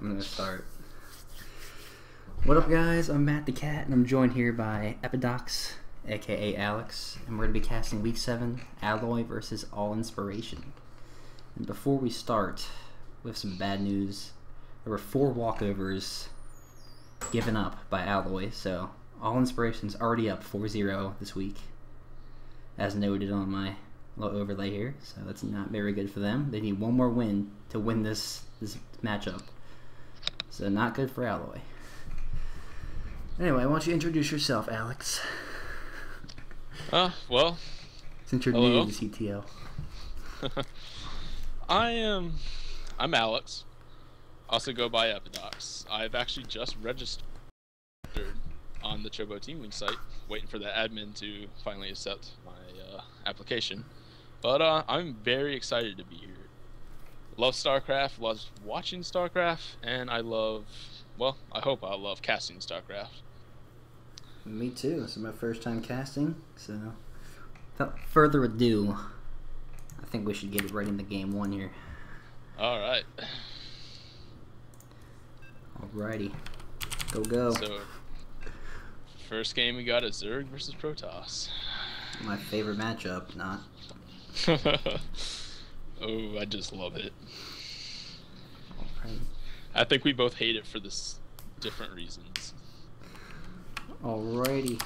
I'm gonna start. What up, guys? I'm MattTheKat, and I'm joined here by Epidox, aka Alex, and we're gonna be casting Week 7 Alloy versus All Inspiration. And before we start, we have some bad news. There were 4 walkovers given up by Alloy, so All Inspiration's already up 4-0 this week, as noted on my little overlay here, so that's not very good for them. They need one more win to win this matchup, so not good for Alloy. Anyway, why don't you introduce yourself, Alex? Well, Since you're hello. new to CTO. I'm Alex. Also go by Epidox. I've actually just registered on the Chobo Team Link site, waiting for the admin to finally accept my application. But I'm very excited to be here. Love StarCraft, love watching StarCraft, and I love, well, I hope I'll love casting StarCraft. Me too. This is my first time casting, so without further ado, I think we should get it right into game 1 here. Alright. Alrighty. Go. So, first game we got is Zerg versus Protoss. My favorite matchup, not. Oh, I just love it. Alright. I think we both hate it for this different reasons. Alrighty.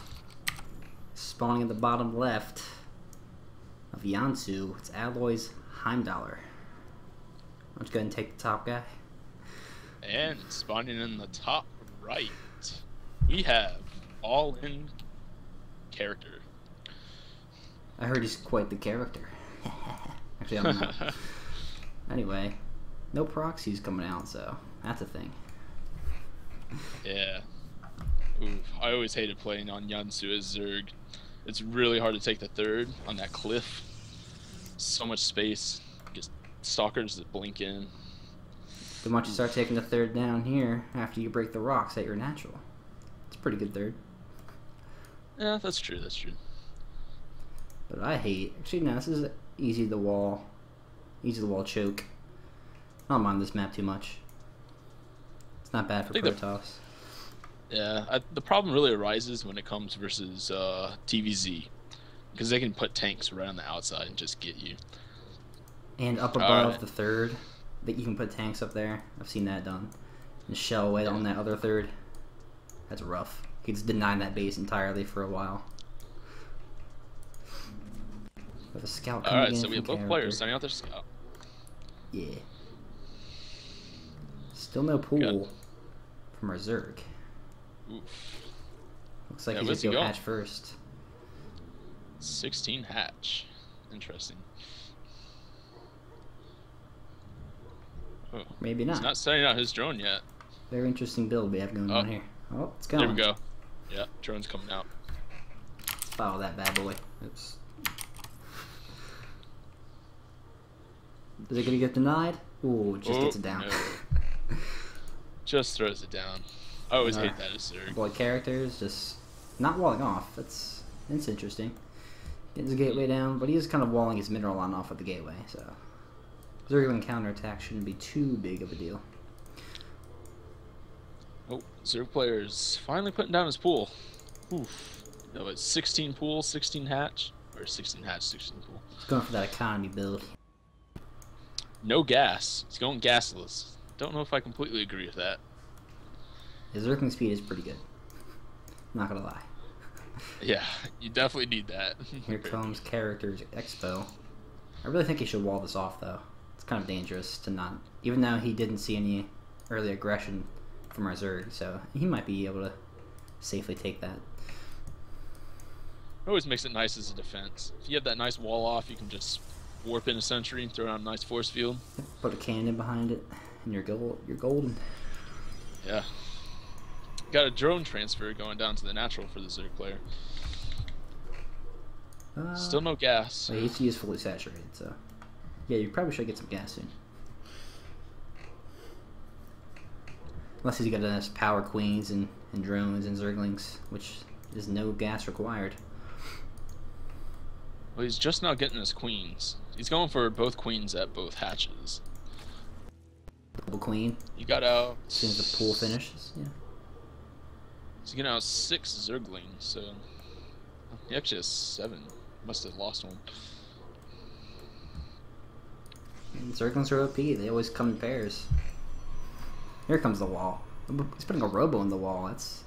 Spawning at the bottom left of Yansu, it's Alloy's Heimdallr. Let's go ahead and take the top guy. And spawning in the top right, we have all-in character. I heard he's quite the character. Actually, I'm not. Anyway, no proxies coming out, so that's a thing. Yeah. Ooh, I always hated playing on Yansu as Zerg. It's really hard to take the third on that cliff. So much space. Just stalkers that blink in. Then once you start taking the third down here, after you break the rocks at your natural, it's a pretty good third. Yeah, that's true, that's true. But I hate. Actually, no, this is easy to wall choke. I don't mind this map too much. It's not bad for Protoss. The problem really arises when it comes versus TVZ, because they can put tanks right on the outside and just get you. And up above the third, that you can put tanks up there. I've seen that done. And shell away on that other third. That's rough. You just deny that base entirely for a while. We have a scout coming in. Alright, so we have both players sending out their scout. Yeah. Still no pool from our Zerg. Oof. Looks like he's gonna go hatch first. 16 hatch. Interesting. Oh, maybe not. He's not setting out his drone yet. Very interesting build we have going on here. Oh, it's going. There we go. Yeah, drone's coming out. Let's follow that bad boy. Oops. Is it gonna get denied? Ooh, it just gets it down. No. Just throws it down. I always hate that as Zerg. Boy, characters just not walling off. That's interesting. Getting his gateway down, but he is kind of walling his mineral line off at the gateway, so Zerg counterattack shouldn't be too big of a deal. Oh, Zerg player's finally putting down his pool. Oof. No, it's 16 pool, 16 hatch, or 16 hatch, 16 pool. He's going for that economy build. No gas. He's going gasless. Don't know if I completely agree with that. His Zergling speed is pretty good. Not gonna lie. Yeah, you definitely need that. Here comes Characters Expo. I really think he should wall this off, though. It's kind of dangerous to not... Even though he didn't see any early aggression from our Zerg, so he might be able to safely take that. It always makes it nice as a defense. If you have that nice wall off, you can just warp in a sentry and throw down a nice force field. Put a cannon behind it, and you're golden. Yeah. Got a drone transfer going down to the natural for the Zerg player. Still no gas. Well, he is fully saturated, so yeah, you probably should get some gas soon. Unless he's got enough power queens and drones and Zerglings, which is no gas required. Well, he's just now getting his queens. He's going for both queens at both hatches. Double queen. He got out. As soon as the pool finishes. Yeah. He's getting out 6 Zerglings, so he actually has 7. Must have lost one. And Zerglings are OP. They always come in pairs. Here comes the wall. He's putting a Robo in the wall. That's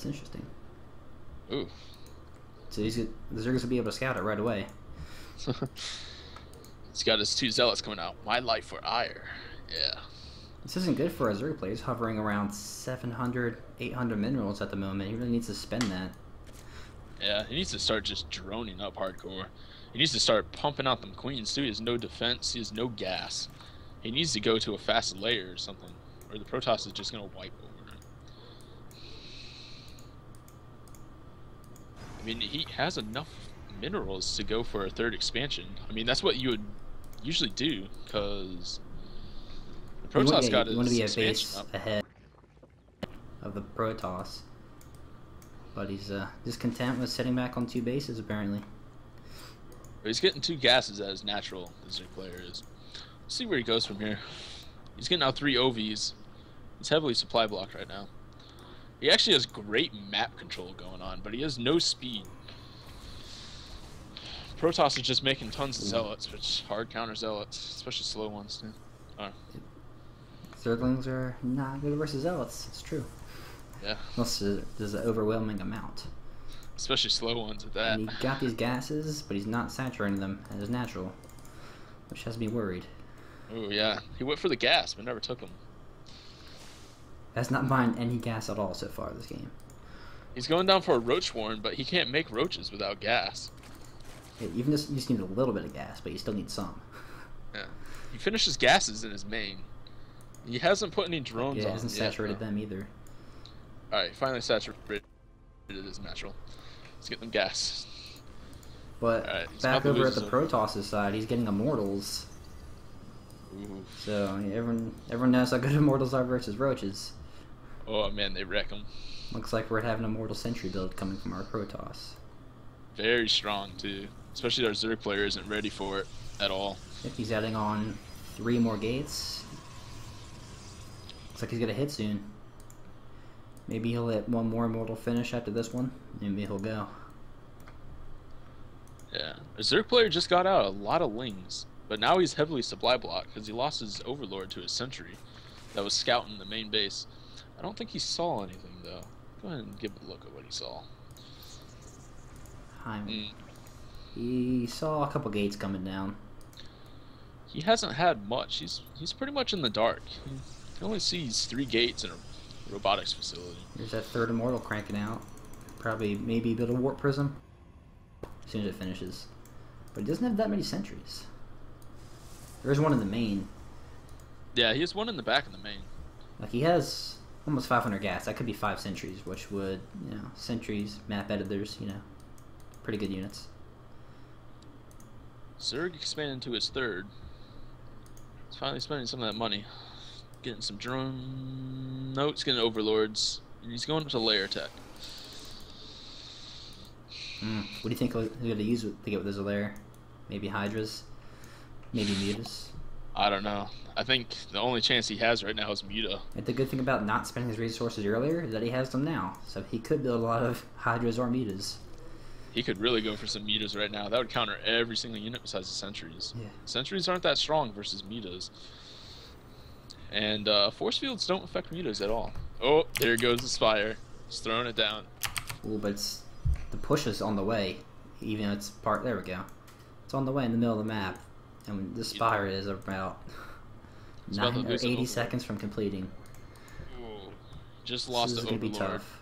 interesting. Ooh. So the Zerglings will be able to scout it right away. He's got his 2 Zealots coming out. My life for ire. Yeah. This isn't good for a Zerg player. He's hovering around 700, 800 minerals at the moment. He really needs to spend that. Yeah, he needs to start just droning up hardcore. He needs to start pumping out them queens too. He has no defense. He has no gas. He needs to go to a fast layer or something, or the Protoss is just gonna wipe over him. I mean, he has enough minerals to go for a 3rd expansion. I mean, that's what you would usually do, because the Protoss got his you want to be a expansion base up ahead of the Protoss, but he's just content with sitting back on 2 bases apparently. But he's getting 2 gases as natural as their player is. Let's see where he goes from here. He's getting out 3 OVs. He's heavily supply blocked right now. He actually has great map control going on, but he has no speed. Protoss is just making tons of Zealots, which hard counter Zealots, especially slow ones too. Zerglings are not good versus Zealots, it's true. Yeah. Unless there's an overwhelming amount. Especially slow ones at that. And he got these gases, but he's not saturating them as natural, which has me worried. Oh yeah, he went for the gas, but never took them. That's not buying any gas at all so far this game. He's going down for a Roach Warren, but he can't make roaches without gas. Yeah, even you just need a little bit of gas, but you still need some. Yeah. He finishes gases in his main. He hasn't put any drones on. He hasn't saturated them either. Alright, finally saturated his natural. Let's get them gas. But back over at the Protoss' side, he's getting Immortals. Ooh. So everyone knows how good Immortals are versus Roaches. Oh man, they wreck them. Looks like we're having a Immortal Sentry build coming from our Protoss. Very strong too. Especially our Zerg player isn't ready for it at all. If he's adding on 3 more gates. Looks like he's gonna hit soon. Maybe he'll hit 1 more Immortal finish after this one. Maybe he'll go. Yeah. Our Zerg player just got out a lot of Lings. But now he's heavily supply blocked because he lost his Overlord to his Sentry that was scouting the main base. I don't think he saw anything though. Go ahead and give a look at what he saw. He saw a couple gates coming down. He hasn't had much. He's pretty much in the dark. He only sees 3 gates in a robotics facility. There's that 3rd Immortal cranking out. Maybe build a Warp Prism as soon as it finishes. But he doesn't have that many sentries. There's one in the main. Yeah, he has one in the back of the main. Like he has almost 500 gas. That could be 5 sentries, which would, sentries, map editors, pretty good units. Zerg expanded to his 3rd. He's finally spending some of that money. Getting some drone. No, he's getting Overlords. And he's going to layer tech. What do you think he's going to use to get with his layer? Maybe Hydras? Maybe Mutas? I don't know. I think the only chance he has right now is Muta. And the good thing about not spending his resources earlier is that he has them now. So he could build a lot of Hydras or Mutas. He could really go for some Mutas right now. That would counter every single unit besides the Sentries. Yeah. Sentries aren't that strong versus Mutas. And Force Fields don't affect Mutas at all. Oh, there goes the Spire. He's throwing it down. Ooh, but the push is on the way. Even though it's there we go. It's on the way in the middle of the map. And the Spire is about 9 or 80 seconds from completing. Ooh, just lost the Overlord. This is going to be tough.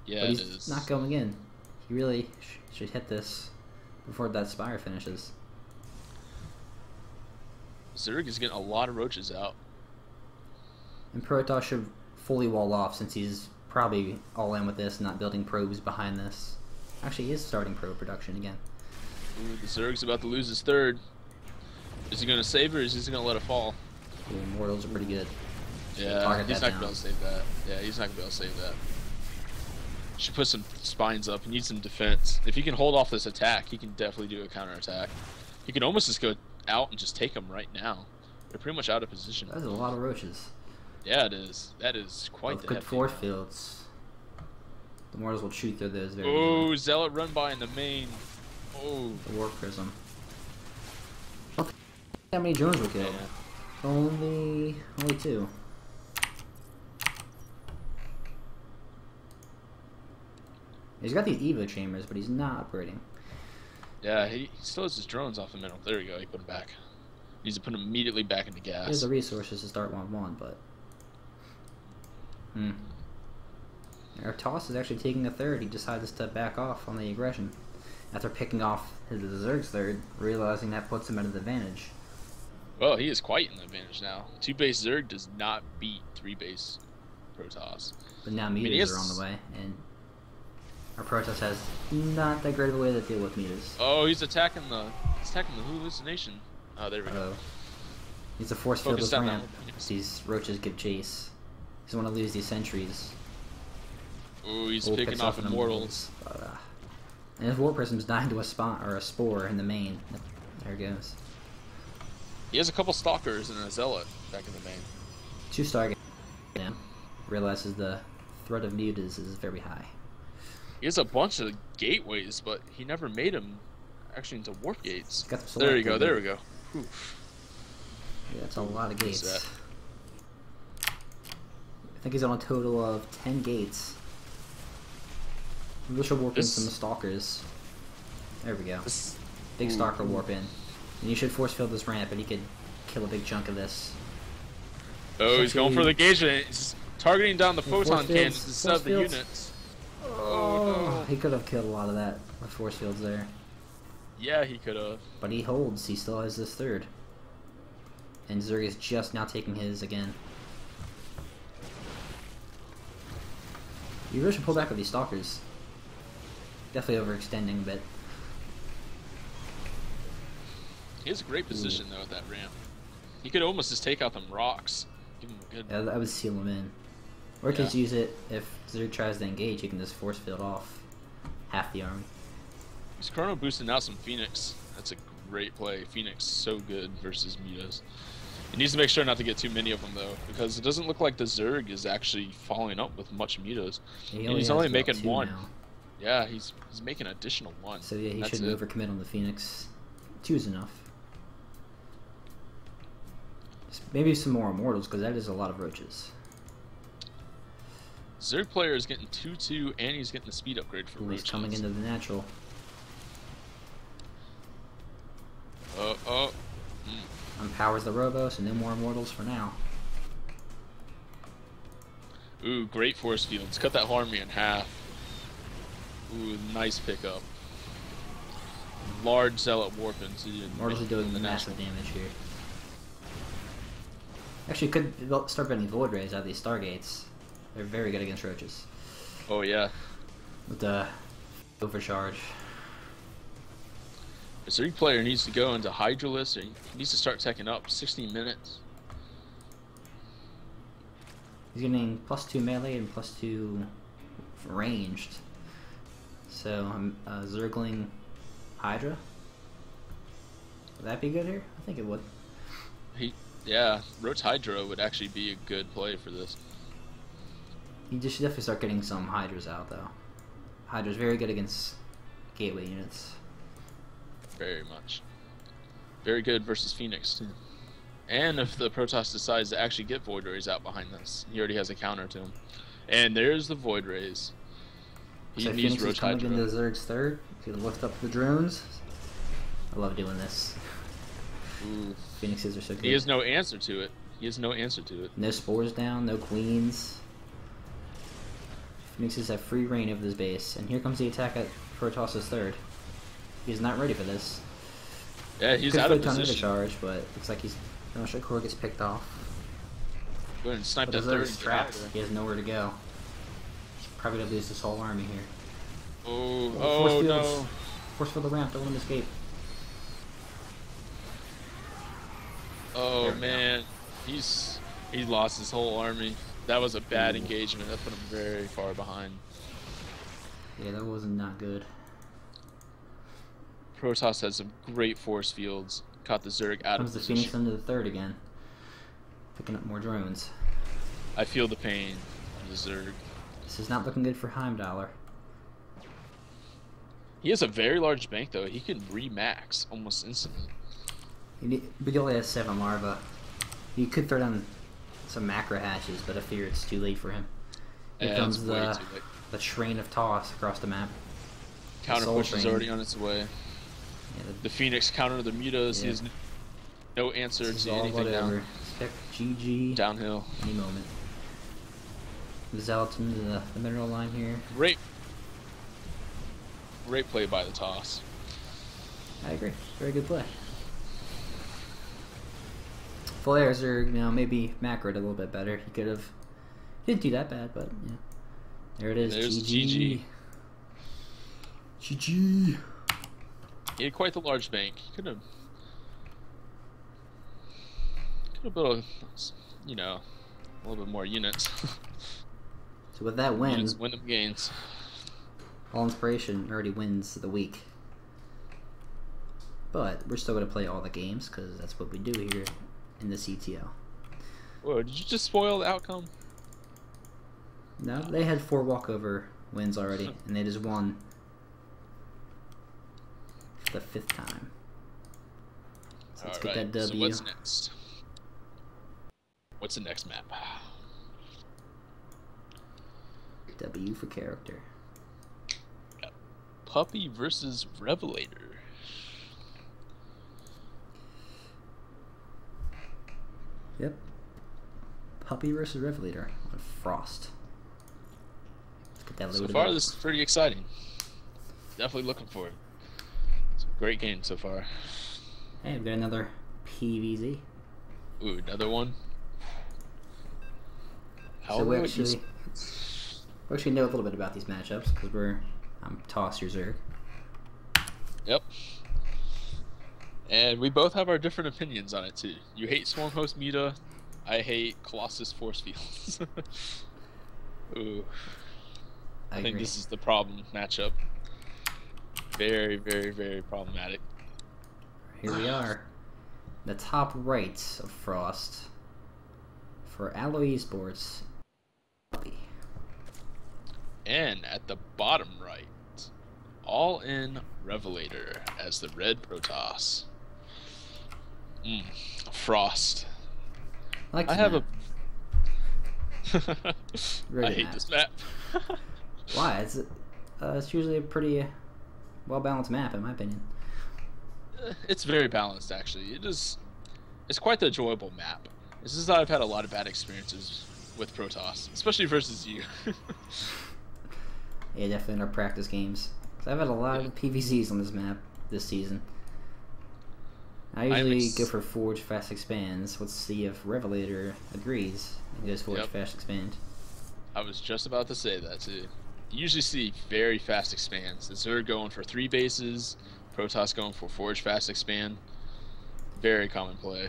Yeah, but he's not going in. He really should hit this before that Spire finishes. Zerg is getting a lot of roaches out. And Protoss should fully wall off since he's probably all in with this, not building probes behind this. Actually, he is starting probe production again. Ooh, the Zerg's about to lose his 3rd. Is he going to save it or is he going to let it fall? The Immortals are pretty good. Yeah, he's not going to be able to save that. Yeah, he's not going to be able to save that. Should put some spines up. He needs some defense. If he can hold off this attack, he can definitely do a counterattack. He can almost just go out and just take him right now. They're pretty much out of position. That's a lot of roaches. Yeah, it is. That is quite the good hefty force amount. fields. The mortals will shoot through those very Oh, Zealot run by in the main. Oh. The Warp Prism. I don't think how many drones were killed. Yeah. Only 2. He's got these Evo chambers, but he's not upgrading. Yeah, he still has his drones off the middle. There we go. He put them back. He needs to put them immediately back into gas. He has the resources to start 1-1, but our toss is actually taking a third. He decides to back off on the aggression after picking off his Zerg's third, realizing that puts him at an advantage. Well, he is quite in the advantage now. 2-base Zerg does not beat 3-base Protoss. But now meters are on the way, and our Protoss has not that great of a way to deal with meters. Oh, he's attacking the hallucination. Oh, there we go. He's a force field his ramp. These roaches give chase. He doesn't want to lose these sentries. Oh, he's picking off immortals. And his Warp Prism's dying to a spot or a spore in the main. There it goes. He has a couple stalkers and a zealot back in the main. 2 Stargates. Yeah. Realizes the threat of mutas is very high. He has a bunch of gateways, but he never made them actually into warp gates. There you go. There we go. Whew. Yeah, that's a lot of gates. I think he's on a total of 10 gates. We should warp in some stalkers. There we go. Big stalker warp in. And you should force field this ramp, and he could kill a big chunk of this. Oh, he's going for the engagement. He's targeting down the photon cannons instead of the units. Oh, no. He could have killed a lot of that with force fields there. Yeah, he could have. But he holds. He still has this third. And Zerg is just now taking his again. You really should pull back with these stalkers. Definitely overextending a bit. He has a great position though at that ramp. He could almost just take out them rocks. Give him a good. Yeah, I would seal him in. Or just use it if Zerg tries to engage. You can just force field off half the army. He's chrono boosting out some Phoenix. That's a great play. Phoenix so good versus mutas. He needs to make sure not to get too many of them though, because it doesn't look like the Zerg is actually following up with much mutas. And he's only making 1. Now. Yeah, he's making an additional 1. So yeah, he shouldn't overcommit on the Phoenix. 2 is enough. Maybe some more immortals, because that is a lot of roaches. Zerg player is getting 2-2, and he's getting the speed upgrade for roaches. He's coming into the natural. Unpowers the robo, so no more immortals for now. Ooh, great force fields. Cut that army in half. Ooh, nice pickup. Large zealot warping. So Immortals are doing massive damage here. Actually, could start getting Void Rays out of these Stargates. They're very good against roaches. Oh yeah. With the overcharge. The Zerg player needs to go into Hydralisk, or he needs to start teching up. 16 minutes. He's getting +2 melee and +2 ranged. So I'm Zergling Hydra. Would that be good here? I think it would. Yeah, Roach Hydra would actually be a good play for this. You just should definitely start getting some Hydras out though. Hydra's very good against gateway units. Very much. Very good versus Phoenix too. And if the Protoss decides to actually get Void Rays out behind this, he already has a counter to him. And there's the Void Rays. He so needs Phoenix Roach is coming Hydra. into Zerg's third. He's gonna lift up the drones. I love doing this. Ooh. Phoenixes are so good. He has no answer to it. He has no answer to it. No spores down, no queens. Phoenixes have free reign over this base. And here comes the attack at Protoss's third. He's not ready for this. Yeah, he's out of position. Charge, but looks like he's. No, Shakur gets picked off. Go ahead and snipe but that third. Trapped. He has nowhere to go. Probably gonna lose this whole army here. Oh no! Force field the ramp. Don't let him escape. Oh man, he lost his whole army. That was a bad engagement. That put him very far behind. Yeah, that was not good. Protoss had some great force fields. Caught the Zerg out of position. Comes the Phoenix into the third again. Picking up more drones. I feel the pain of the Zerg. This is not looking good for Heimdallr. He has a very large bank, though. He can re-max almost instantly. But he only has 7 larva. He could throw down some macro hatches, but I fear it's too late for him. Here comes the train of toss across the map. Counter push is already on its way. Yeah, the Phoenix counter the mutas. Yeah. He has no answer to anything down. Pick GG. Downhill. Any moment. The Zealot's into the mineral line here. Great play by the toss. I agree. Very good play. Flares are, maybe macroed a little bit better. He could have. He didn't do that bad, but yeah. There it is. There's GG. GG. He had quite the large bank. He could have built a little bit more units. So with that win, win them gains. All Inspiration already wins the week. But we're still going to play all the games because that's what we do here in the CTO. Whoa, did you just spoil the outcome? No, they had 4 walkover wins already, and they just won for the 5th time. So let's get that W. So what's next? What's the next map? W for character. Puppy versus Revelator. Yep. Puppy versus Revelator on Frost. Let's get that loaded So far, up. this is pretty exciting. Definitely looking for it. It's a great game so far. Hey, we've got another PVZ. Ooh, another one. So we actually know a little bit about these matchups because I'm Toss your Zerg. Yep. And we both have our different opinions on it too. You hate Swarm Host Meta, I hate Colossus Force Fields. Ooh. I think this is the problem matchup. Very, very, very problematic. Here we are. The top right of Frost for Alloy eSports. And at the bottom right, all in Revelator as the red Protoss. Frost. I have a. I hate this map. Why? It's usually a pretty well balanced map, in my opinion. It's very balanced, actually. It's quite the enjoyable map. This is I've had a lot of bad experiences with Protoss, especially versus you. Yeah, definitely in our practice games. I've had a lot of PVZs on this map this season. I usually go for Forge Fast Expands. Let's see if Revelator agrees and goes Forge Fast Expand. I was just about to say that too. You usually see very fast expands. The Zerg going for 3 bases, Protoss going for Forge Fast Expand. Very common play.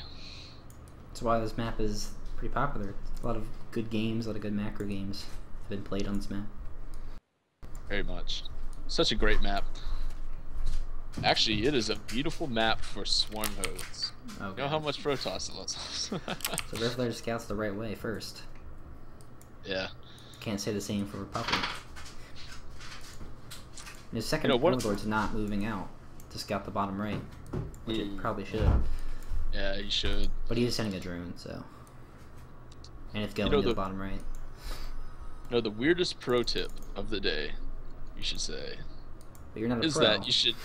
That's why this map is pretty popular. A lot of good games, a lot of good macro games have been played on this map. Very much. Such a great map. Actually, it is a beautiful map for Swarm Hosts. Okay. You know how much Protoss it lets us. So Revelator scouts the right way first. Yeah. Can't say the same for Puppy. And his second Overlord's not moving out to scout the bottom right, which it probably should. Yeah, he should. But he is sending a drone, so. And it's going to the bottom right. The weirdest pro tip of the day, you should say, but you're not a pro. That you should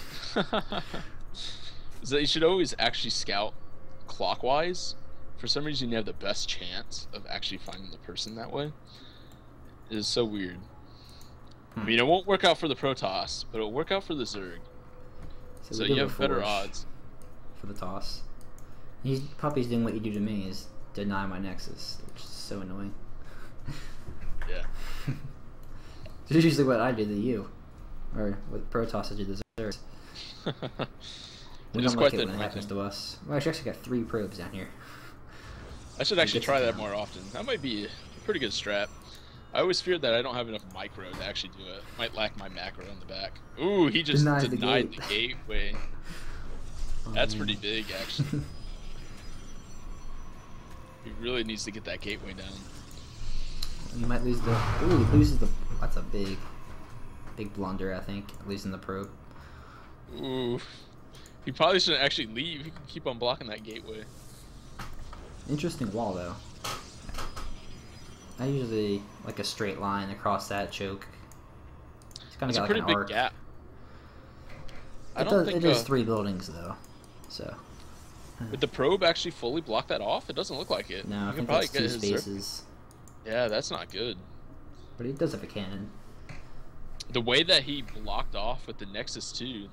is that you should always actually scout clockwise. For some reason, you have the best chance of actually finding the person that way. It is so weird. I mean, it won't work out for the Protoss, but it'll work out for the Zerg. So you have better odds. For the toss. Puppy's doing what you do to me, is deny my Nexus, which is so annoying. Yeah. This is usually what I do to you. Or what Protoss do to the Zergs. We don't like it when it happens to us. Well, I actually got 3 probes down here. I should actually try that more often. That might be a pretty good strat. I always feared that I don't have enough micro to actually do it. Might lack my macro on the back. Ooh, he just denied the gateway. That's pretty big, actually. He really needs to get that gateway down. He might lose the. Ooh, he loses the. That's a big blunder, I think. Losing the probe. Ooh. He probably shouldn't actually leave. He can keep on blocking that gateway. Interesting wall, though. I usually like a straight line across that choke. He's kind of got a pretty like an big arc. gap. It is 3 buildings, though. So. Would the probe actually fully block that off? It doesn't look like it. No, I think probably it's 2 spaces. Yeah, that's not good. But he does have a cannon. The way that he blocked off with the Nexus 2.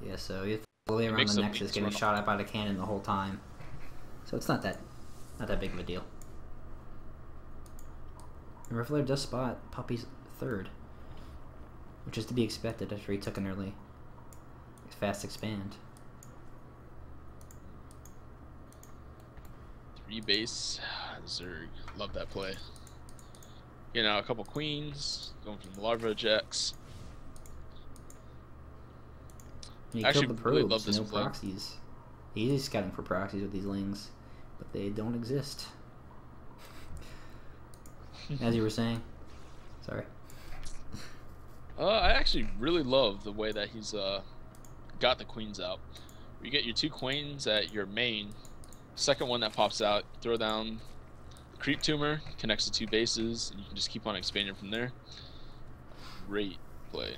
Yeah, so he's all the way around the Nexus, getting shot at by the cannon the whole time. So it's not that big of a deal. And Riffler does spot Puppy's 3rd, which is to be expected after he took an early fast expand. 3 base, Zerg, love that play. Getting out a couple queens, going from the larva ejects. He Actually, killed the really probes, love this no play. proxies. He is scouting for proxies with these lings, but they don't exist. As you were saying. Sorry. I actually really love the way that he's got the queens out. You get your 2 queens at your main. Second one that pops out, throw down the creep tumor, connects to 2 bases, and you can just keep on expanding from there. Great play.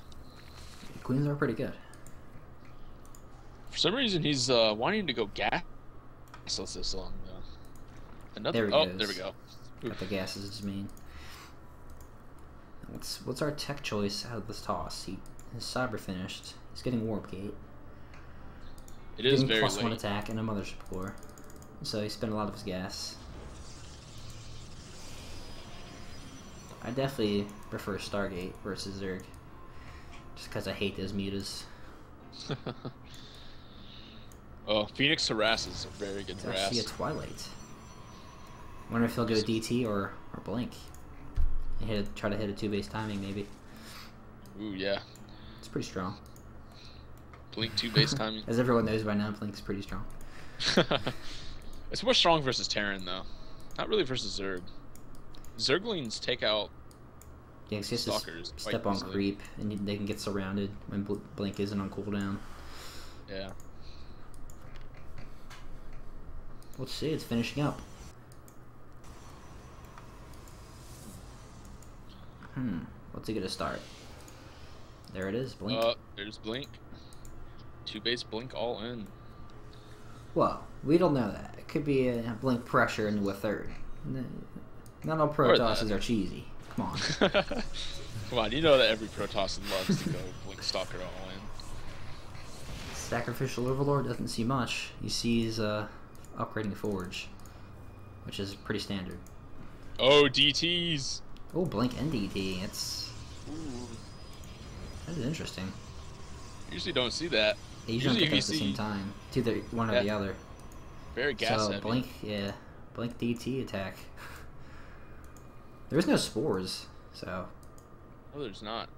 The queens are pretty good. For some reason, he's wanting to go gas this long. Another. There we go. Got the gases is mean. What's our tech choice out of this toss? His cyber finished. He's getting warp gate. It is very +1 late. attack and a mothership core, so he spent a lot of his gas. I definitely prefer Stargate versus Zerg, just because I hate those mutas. Oh, Phoenix Harass is a very good harass. Actually, a Twilight. Wonder if he'll go DT or Blink. And try to hit a 2-base timing, maybe. Ooh, yeah. It's pretty strong. Blink 2-base timing. As everyone knows by now, Blink's pretty strong. It's more strong versus Terran, though. Not really versus Zerg. Zerglings take out stalkers. Step on creep, and they can get surrounded when Blink isn't on cooldown. Yeah. Let's see, it's finishing up. What's he gonna start? There it is, Blink. There's Blink. 2-base Blink all in. Well, we don't know that. It could be a Blink pressure into a 3rd. Not all Protosses are cheesy. Come on. Come on, you know that every Protoss loves to go Blink Stalker all in. Sacrificial Overlord doesn't see much. He sees upgrading Forge, which is pretty standard. Oh, DTs! Oh, Blink and DT. That is interesting. You usually don't see that. They usually don't get that at the same time. It's either one or the other. Very gas so heavy. Blink DT attack. There is no spores, so. No, there's not.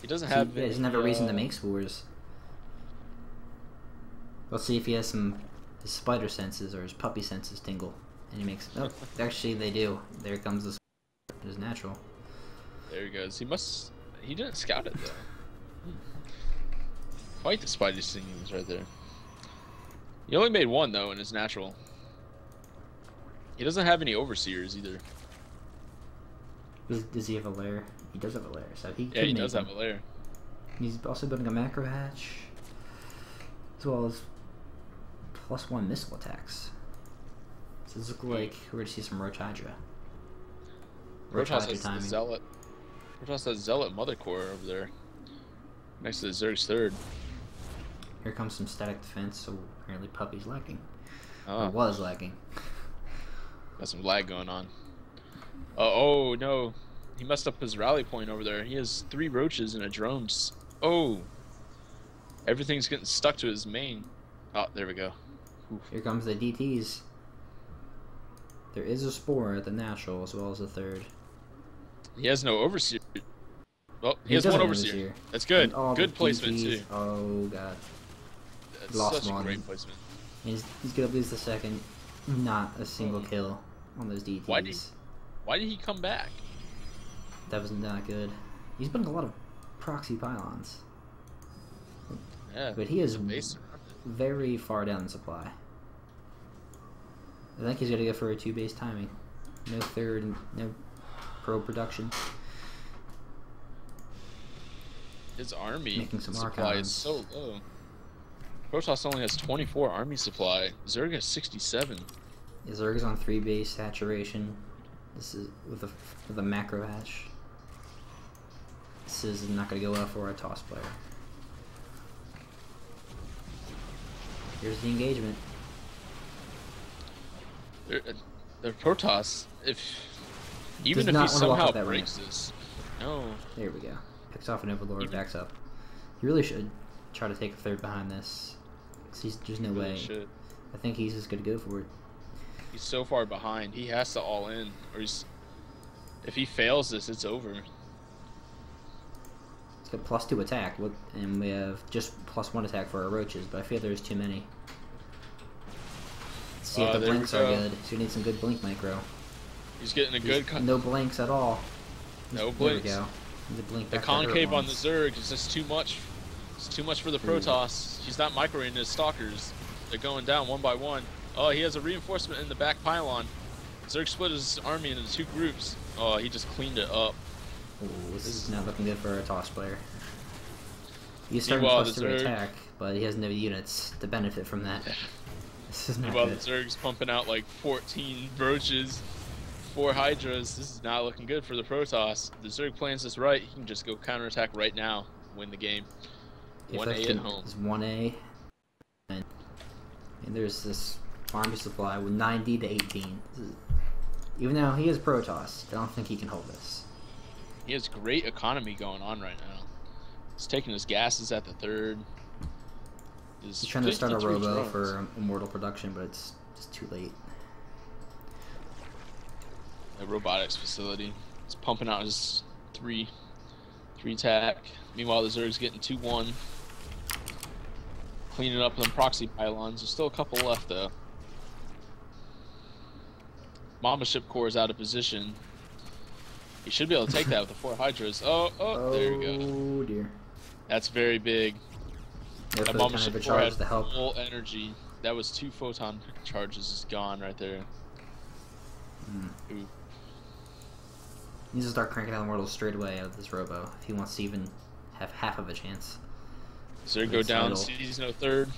He doesn't have. He doesn't have a reason to make spores. Let's see if he has his spider senses or his puppy senses tingle, and he makes. Oh, actually they do. There comes the. It is natural. There he goes. He didn't scout it though. Quite the Spidey stingings right there. He only made 1 though in his natural. He doesn't have any overseers either. Does he have a lair? He does have a lair, so he. Yeah, he does have a lair. He's also building a macro hatch, as well as +1 missile attacks. So this looks like we're gonna see some Roach Hydra. Protoss has the Zealot. Protoss has Zealot Mother Core over there, next to the Zerg's 3rd. Here comes some static defense, so apparently Puppy's lacking. Oh. Or was lacking. Got some lag going on. Oh no, he messed up his rally point over there. He has 3 roaches and a drone. Oh, everything's getting stuck to his main. Oh, there we go. Oof. Here comes the DTs. There is a spore at the natural as well as the 3rd. He has no overseer. Oh, he has 1 overseer. That's good. Good placement too. Oh god. That's Lost such one. a great placement. He's gonna lose the 2nd. Not a single kill on those DTs. Why did he come back? That was not good. He's putting a lot of proxy pylons. Yeah, but he is very far down in supply. I think he's going to go for a 2-base timing. No third and no pro production. His army Making some supply is so low. Protoss only has 24 army supply. Zerg has 67. Yeah, Zerg is on 3-base saturation. This is with a macro hatch. This is not going to go well for a toss player. Here's the engagement. The Protoss, even if he somehow breaks this, no. There we go. Picks off an Overlord, backs up. He really should try to take a third behind this. Cause there's no way. Should. I think he's just gonna go for it. He's so far behind. He has to all in, or if he fails this, it's over. He's got +2 attack, and we have just +1 attack for our roaches, but I feel there's too many. Let's see if the blinks are good. So you need some good blink micro. He's getting a good... No blinks at all. No blinks. There we go. The concave on the Zerg is just too much. It's too much for the Protoss. He's not microing his stalkers. They're going down one by one. Oh, he has a reinforcement in the back pylon. Zerg split his army into 2 groups. Oh, he just cleaned it up. Ooh, this is not looking good for a toss player. He's starting +3 attack, but he has no units to benefit from that. This is not good. The Zerg's pumping out like 14 Broaches, 4 Hydras. This is not looking good for the Protoss. The Zerg plans this right. He can just go counterattack right now, win the game. 1A at home. It's 1A. And there's this army supply with 90 to 18. Even though he is Protoss, I don't think he can hold this. He has great economy going on right now. He's taking his gases at the 3rd. He's trying to start a robo for immortal production, but it's just too late. The robotics facility. He's pumping out his 3 attack. Meanwhile, the Zerg's getting 2-1. Cleaning up them proxy pylons. There's still a couple left though. Mama Ship Core is out of position. He should be able to take that with the 4 Hydras. Oh, there you go. Oh dear. That's very big. That Mama Ship Core had full energy. That was 2 photon charges is gone right there. Ooh. He needs to start cranking out Immortals straight away out of this robo if he wants to even have half of a chance. Zerg go down, sees no 3rd.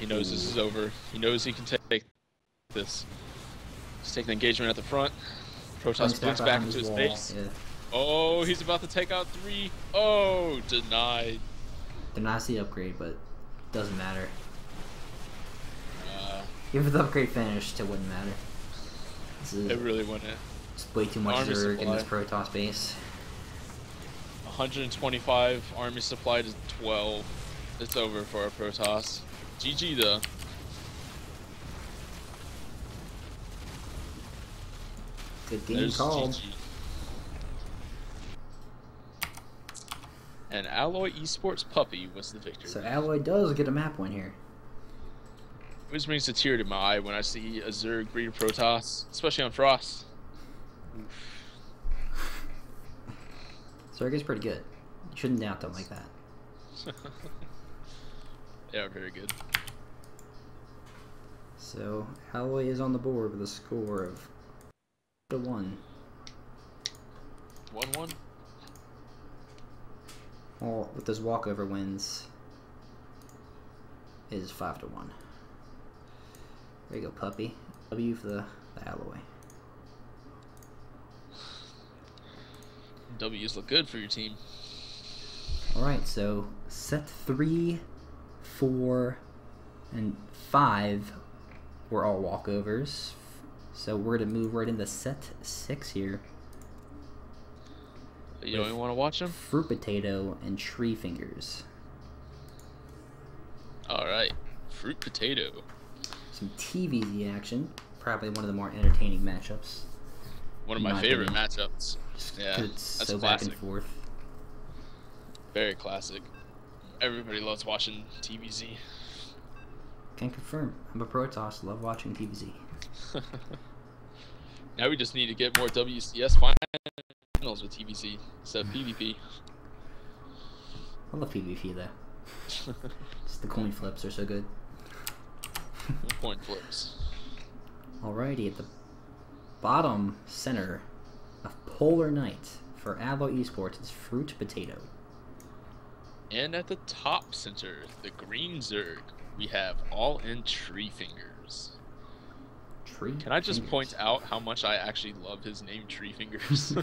He knows this is over. He knows he can take this. He's taking engagement at the front. Protoss blinks back into his base. Yeah. Oh, he's about to take out 3. Oh, denied. Denies the upgrade, but doesn't matter. Even if the upgrade finished, it wouldn't matter. It really wouldn't. It's way too much Zerg in this Protoss base. 125 army supply to 12. It's over for our Protoss. GG though. Good game called. GG. And Alloy eSports Puppy was the victor. So Alloy does get a map win here. It always brings a tear to my eye when I see a Zerg breed Protoss, especially on Frost. Zerg is pretty good. You shouldn't doubt them like that. They are very good. So Alloy is on the board with a score of 1. 1-1? Well, with those walkover wins, is 5-1. There you go, Puppy. W for the Alloy. W's look good for your team. Alright, so set 3, 4, and 5 were all walkovers. So we're going to move right into set 6 here. You don't even want to watch them? Fruit Potato and Tree Fingers. Alright, Fruit Potato. Some TVZ action. Probably one of the more entertaining matchups. One of my favorite matchups. Yeah, it's that's so classic. Back and forth. Very classic. Everybody loves watching TVZ. Can confirm. I'm a Protoss. Love watching TVZ. Now we just need to get more WCS finals with TBC instead of PvP. I love PvP though. Just the coin flips are so good. Coin flips. Alrighty, at the bottom center of Polar Night for Alloy eSports, it's Fruit Potato. And at the top center, the green Zerg, we have All In Tree Fingers. Tree Can I just Fingers. point out how much I actually love his name, Tree Fingers?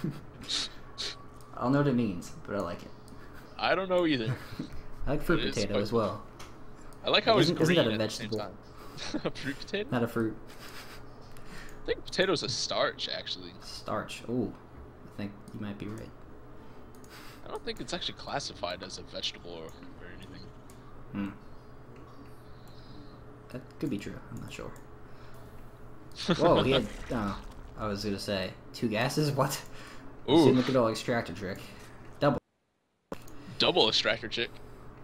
I don't know what it means, but I like it. I don't know either. I like fruit It is potato quite as well. I like how it's Isn't green that a at the same vegetable? time. A fruit potato? Not a fruit. I think potato's a starch, actually. Starch. Ooh, I think you might be right. I don't think it's actually classified as a vegetable or anything. Hmm. That could be true. I'm not sure. Whoa, he had. Oh, I was gonna say 2 gases. What? Ooh. Look at all extractor trick. Double extractor chick.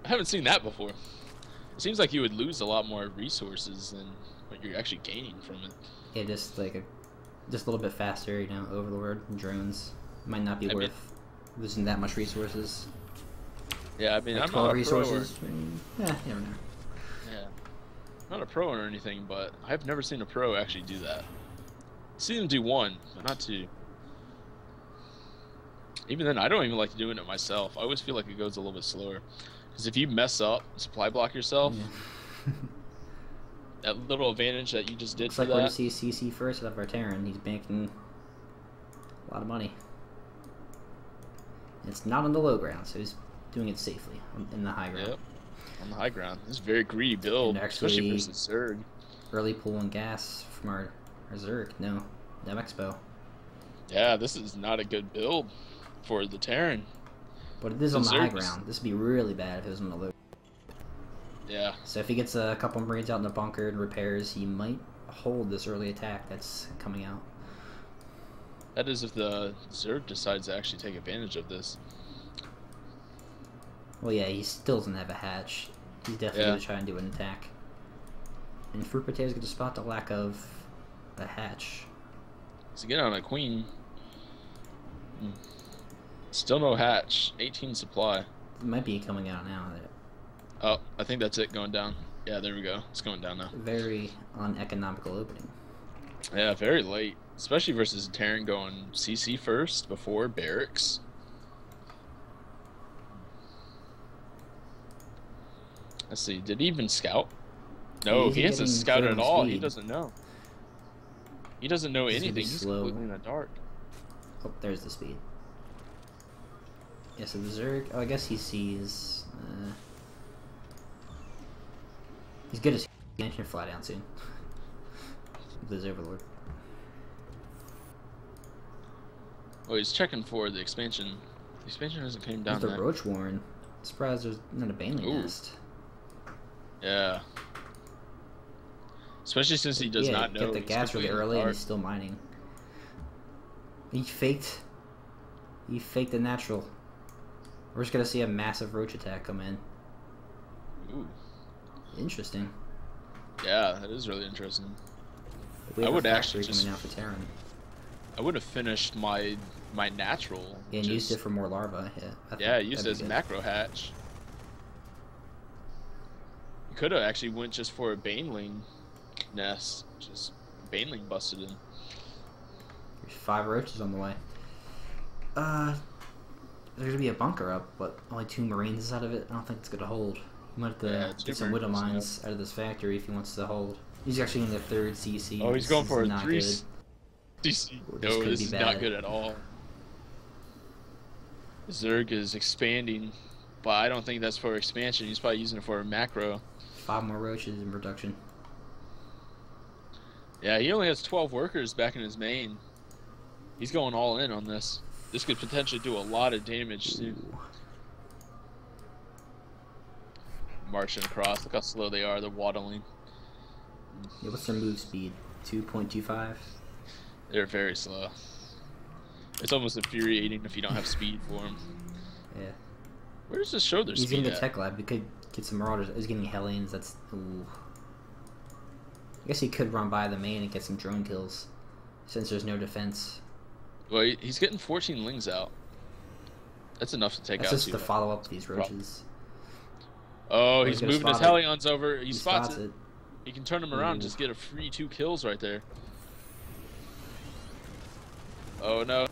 I haven't seen that before. It seems like you would lose a lot more resources than what you're actually gaining from it. Yeah, just like just a little bit faster. You know, Overlord and drones might not be worth losing that much resources. Yeah, I mean, Like I'm 12 not a resources. pro. Yeah, you never know. Yeah, I'm not a pro or anything, but I've never seen a pro actually do that. I've seen them do 1, but not 2. Even then, I don't even like doing it myself. I always feel like it goes a little bit slower. Because if you mess up, supply block yourself, Yeah. that little advantage that you just did Looks for like we're that. gonna see CC first out of our Terran. He's banking a lot of money. It's not on the low ground, so he's doing it safely in the high ground. Yep, on the high ground. This is a very greedy build, And especially actually- versus Zerg. Early pulling gas from our Zerg. No, Expo. Yeah, this is not a good build for the Terran. But it is The on the high Zerg is- ground. This would be really bad if it was on the low. Yeah, So if he gets a couple Marines out in the bunker and repairs, he might hold this early attack that's coming out. that is if the Zerg decides to actually take advantage of this. Well, yeah, he still doesn't have a hatch. He's definitely going to try and do an attack. And Fruit Potato's going to spot the lack of a hatch. So get on a queen. Still no hatch. 18 supply. It might be coming out now. Oh, I think that's it going down. Yeah, there we go. It's going down now. Very uneconomical opening. Yeah, very late. Especially versus Terran going CC first before barracks. Let's see. Did he even scout? No, He's he hasn't getting scouted at fairly all. speed. He doesn't know. He doesn't know This is gonna be anything. He's slow. completely in the dark. Oh, there's the speed. Yeah, so the Zerg... Oh, I guess he sees... he's good as expansion fly down soon. With his Overlord. Oh, he's checking for the expansion. The expansion hasn't came down There's the yet. Roach Warren. Surprised there's not a Baneling Ooh. nest. Yeah. Especially since he does not know. Get the he's gas really completely in the early and dark. he's still mining. He faked the natural. We're just gonna see a massive roach attack come in. Ooh. Interesting. Yeah, that is really interesting. We have I would a actually factory just- coming out for Terran. I would have finished my natural. Yeah, and used it for more larvae. Yeah. I think Yeah, used it that'd as be a good. macro hatch. You could have actually went just for a Baneling nest. Just Baneling busted in. There's 5 roaches on the way. There's gonna be a bunker up, but only 2 Marines out of it. I don't think it's gonna hold. You might have to Yeah, 2 get some Widow Marines, Mines out of this factory if he wants to hold. He's actually in the 3rd CC. Oh, he's This going is for a not 3 good. CC. This No, could this be is bad. not good at all. Zerg is expanding, but I don't think that's for expansion. He's probably using it for a macro. 5 more roaches in production. Yeah, he only has 12 workers back in his main. He's going all in on this. This could potentially do a lot of damage too. Ooh. Marching across. Look how slow they are. They're waddling. Yeah, what's their move speed? 2.25? They're very slow. It's almost infuriating if you don't have speed for them. Yeah. Where does this show their He's speed getting the at? tech lab. We could get some marauders. He's getting Hellions. That's... Ooh. guess he could run by the main and get some drone kills, since there's no defense. Well, he's getting 14 lings out. That's enough to take That's out. just to follow up these roaches. Oh, he's moving his Hellions over. He spots it. He can turn him around and just get a free 2 kills right there. Oh no.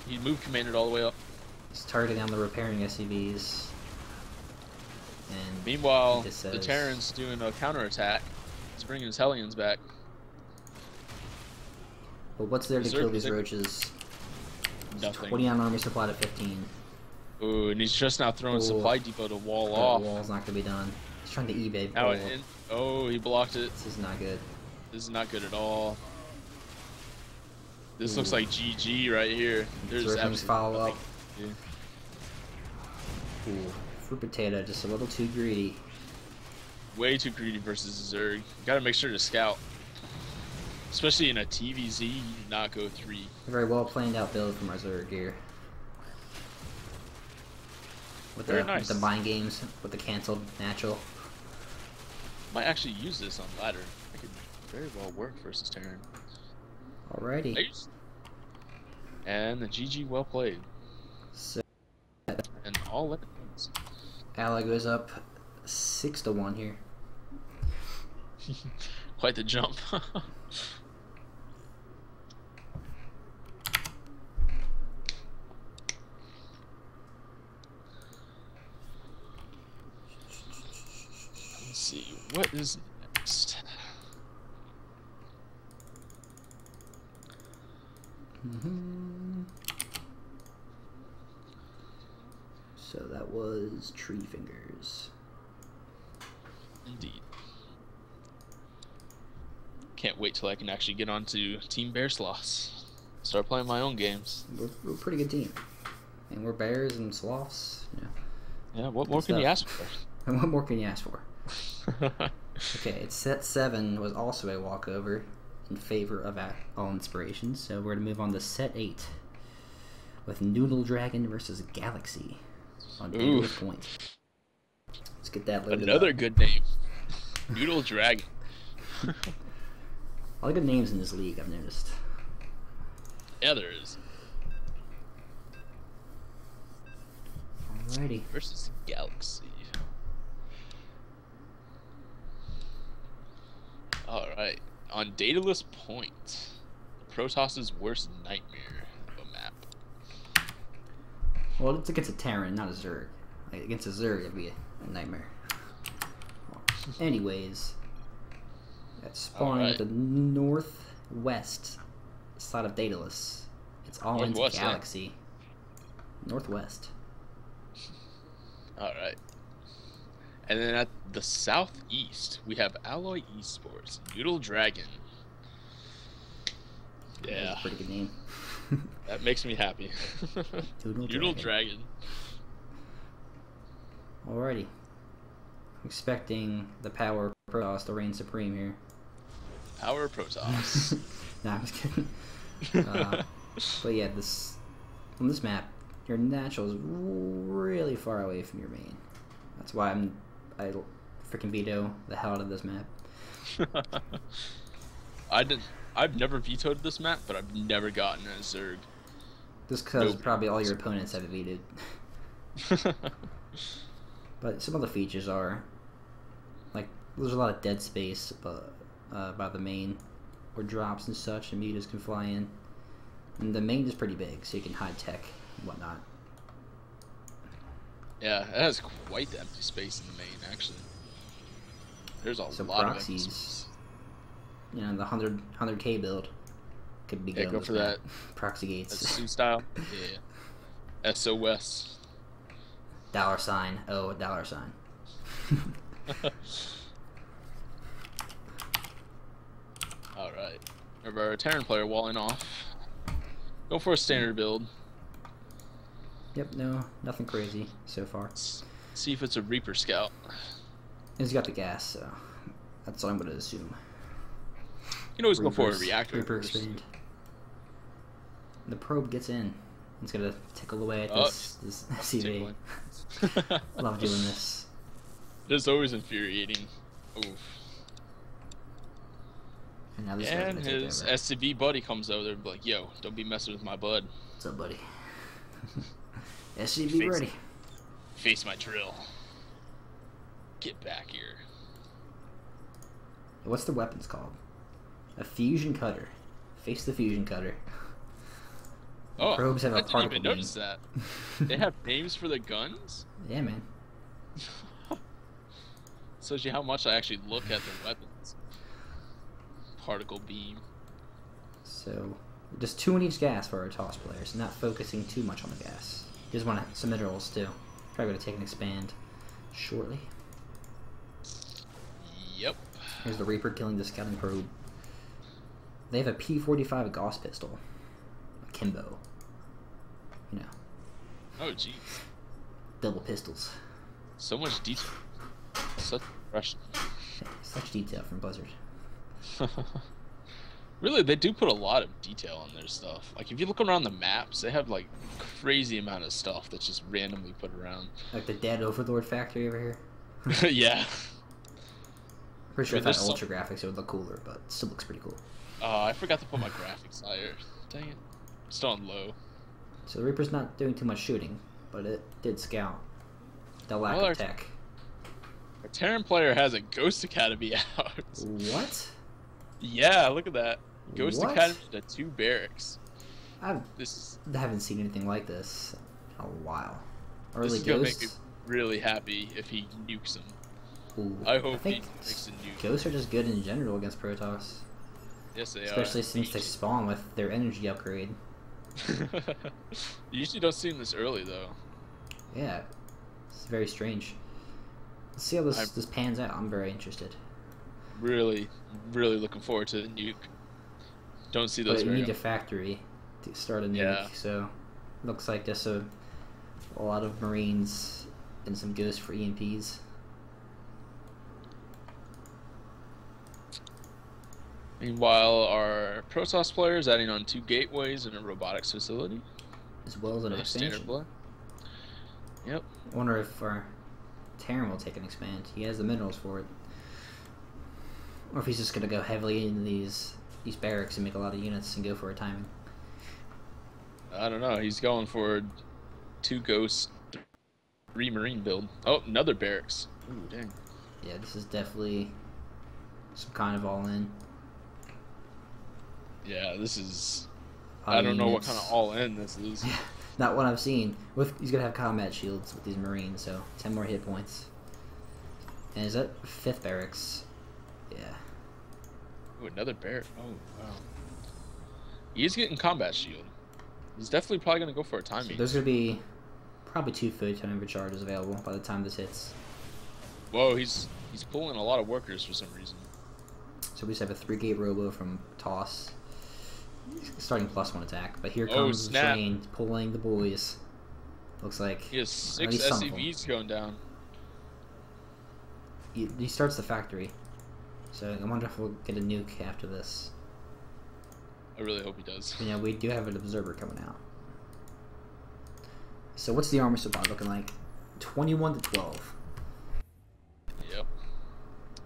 He moved commanded all the way up. He's targeting down the repairing SCVs. And meanwhile, the Terran's doing a counterattack. He's bringing his Hellions back. But what's there to kill these roaches? Nothing. 20 on army supply to 15. Ooh, and he's just now throwing supply depot to wall off. The wall's not gonna be done. He's trying to eBay. Oh, he blocked it. This is not good. This is not good at all. This looks like GG right here. There's absolutely follow up. Yeah. Ooh, fruit potato, just a little too greedy. Way too greedy versus Zerg. You gotta make sure to scout. Especially in a TVZ, you do not go 3. Very well planned out build from our Zerg here. With the mind games, with the canceled natural. Might actually use this on ladder. It could very well work versus Terran. Alrighty. Nice. And the GG well played. So, and all it wins. Ally goes up 6-1 here. Quite the jump. Let's see, what is next? So that was Tree Fingers. Indeed. Can't wait till I can actually get onto Team Bear Sloths. Start playing my own games. We're a pretty good team. And we're bears and sloths. Yeah, what more can you ask for? And what more can you ask for? Okay, it's set 7 was also a walkover in favor of All Inspirations. So we're going to move on to set 8 with Noodle Dragon versus Galaxy on Daedalus Point. Let's get that loaded Another up. good name. Noodle Dragon. All the good names in this league, I've noticed. Yeah, there is. Alrighty. Versus Galaxy. Alright. On Daedalus Point, Protoss's worst nightmare of a map. Well, it's against a Terran, not a Zerg. Like, against a Zerg, it'd be a nightmare. Well, anyways, that's spawning at the northwest side of Daedalus. It's all into Galaxy. Northwest. Alright. And then at the southeast, we have Alloy eSports, Noodle Dragon. Yeah. That's a pretty good name. That makes me happy. Noodle Dragon. Alrighty. Expecting the power of Protoss to reign supreme here. Power of Protoss. Nah, I'm just kidding. But yeah, on this map, your natural is really far away from your main. That's why I freaking veto the hell out of this map. I've never vetoed this map, but I've never gotten a Zerg. Just because probably all your opponents have it vetoed. But some of the features are, like, there's a lot of dead space by the main, or drops and such, and mutas can fly in. And the main is pretty big, so you can hide tech and whatnot. Yeah, it has quite the empty space in the main, actually. There's a lot proxies, of space. You know, the 100K build could be good. Go for that. Proxy gates. That's Sioux style. Yeah. SOS. $$. Oh, $. Alright. Remember our Terran player walling off. Go for a standard build. Yep, no, nothing crazy so far. See if it's a Reaper Scout. He's got the gas, so that's all I'm going to assume. You can always go for a reactor. Reaper expand. The probe gets in. It's going to tickle away at this CV. Love doing this. It is always infuriating. Oof. And now this guy's And gonna take his over. SCV buddy comes over there and be like, yo, don't be messing with my bud. What's up, buddy? SCV ready. Face my drill. Get back here. What's the weapons called? A fusion cutter. Face the fusion cutter. Oh, Probes have a I didn't particle even beam. notice that. They have names for the guns? Yeah, man. Shows you how much I actually look at the weapons. Particle beam. So, just 2 in each gas for our toss players, not focusing too much on the gas. Just want some minerals too. Probably gonna take an expand shortly. Yep. Here's the Reaper killing the scouting probe. They have a P45 Gauss pistol. A Kimbo. You know. Oh, jeez. Double pistols. So much detail. Such rush. Such detail from Blizzard. Really, they do put a lot of detail on their stuff. Like, if you look around the maps, they have, like, crazy amount of stuff that's just randomly put around. Like the dead Overlord factory over here. Yeah. Pretty sure I mean, if I had ultra graphics it would look cooler, but it still looks pretty cool. I forgot to put my graphics higher. Dang it. Still on low. So the Reaper's not doing too much shooting, but it did scout. The lack of tech. Our Terran player has a Ghost Academy out. What? Yeah, look at that. Ghost What? Academy to 2 barracks. I This haven't seen anything like this in a while. this Early is gonna make me Ghosts. really happy if he nukes him. Ooh, I hope he think makes a nuke. Ghosts are just good in general against Protoss. Yes, they Especially are. since they spawn with their energy upgrade. You usually don't see them this early, though. Yeah, it's very strange. Let's see how this pans out. I'm very interested. Really, really looking forward to the nuke. Don't see those But you very need a factory to start a nuke, Yeah. so looks like just a lot of Marines and some Ghosts for EMPs. Meanwhile, our Protoss players adding on 2 gateways and a robotics facility. As well as an Another standard expansion. play. Yep. I wonder if our Terran will take an expand. He has the minerals for it. Or if he's just going to go heavily into these barracks and make a lot of units and go for a timing. I don't know. He's going for 2 Ghosts, 3 Marine build. Oh, another barracks. Ooh, dang. Yeah, this is definitely some kind of all-in. Yeah, this is... I don't know what kind of all-in this is. Not what I've seen. He's going to have combat shields with these Marines, so 10 more hit points. And is that 5th barracks? Yeah. Ooh, another barrack. Oh, wow. He is getting combat shield. He's definitely probably going to go for a timing. So there's going to be probably 2 photon recharges available by the time this hits. Whoa, he's pulling a lot of workers for some reason. So we just have a 3-gate robo from Toss. Starting +1 attack, but here comes the train pulling the boys. Looks like he has 6 SCVs going down. He starts the factory, so I wonder if we'll get a nuke after this. I really hope he does. Yeah, we do have an observer coming out. So what's the armor supply looking like? 21 to 12. Yep.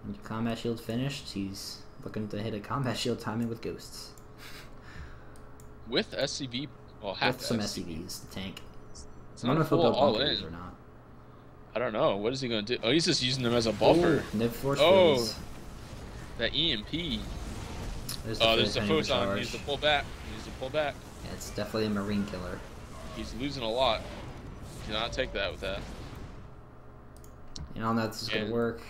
When your combat shield's finished, he's looking to hit a combat shield timing with ghosts. With SCV, well, half with some SCV. SCVs, the tank. It's I not wonder a if he'll full build bunkers all-in. or not. I don't know. What is he going to do? Oh, he's just using them as a buffer. Ooh, Nib force Oh, fields. that EMP. There's There's a photon photon. He recharge. needs to pull back. He needs to pull back. Yeah, it's definitely a Marine killer. He's losing a lot. Do not take that with that. And all that's is going to work.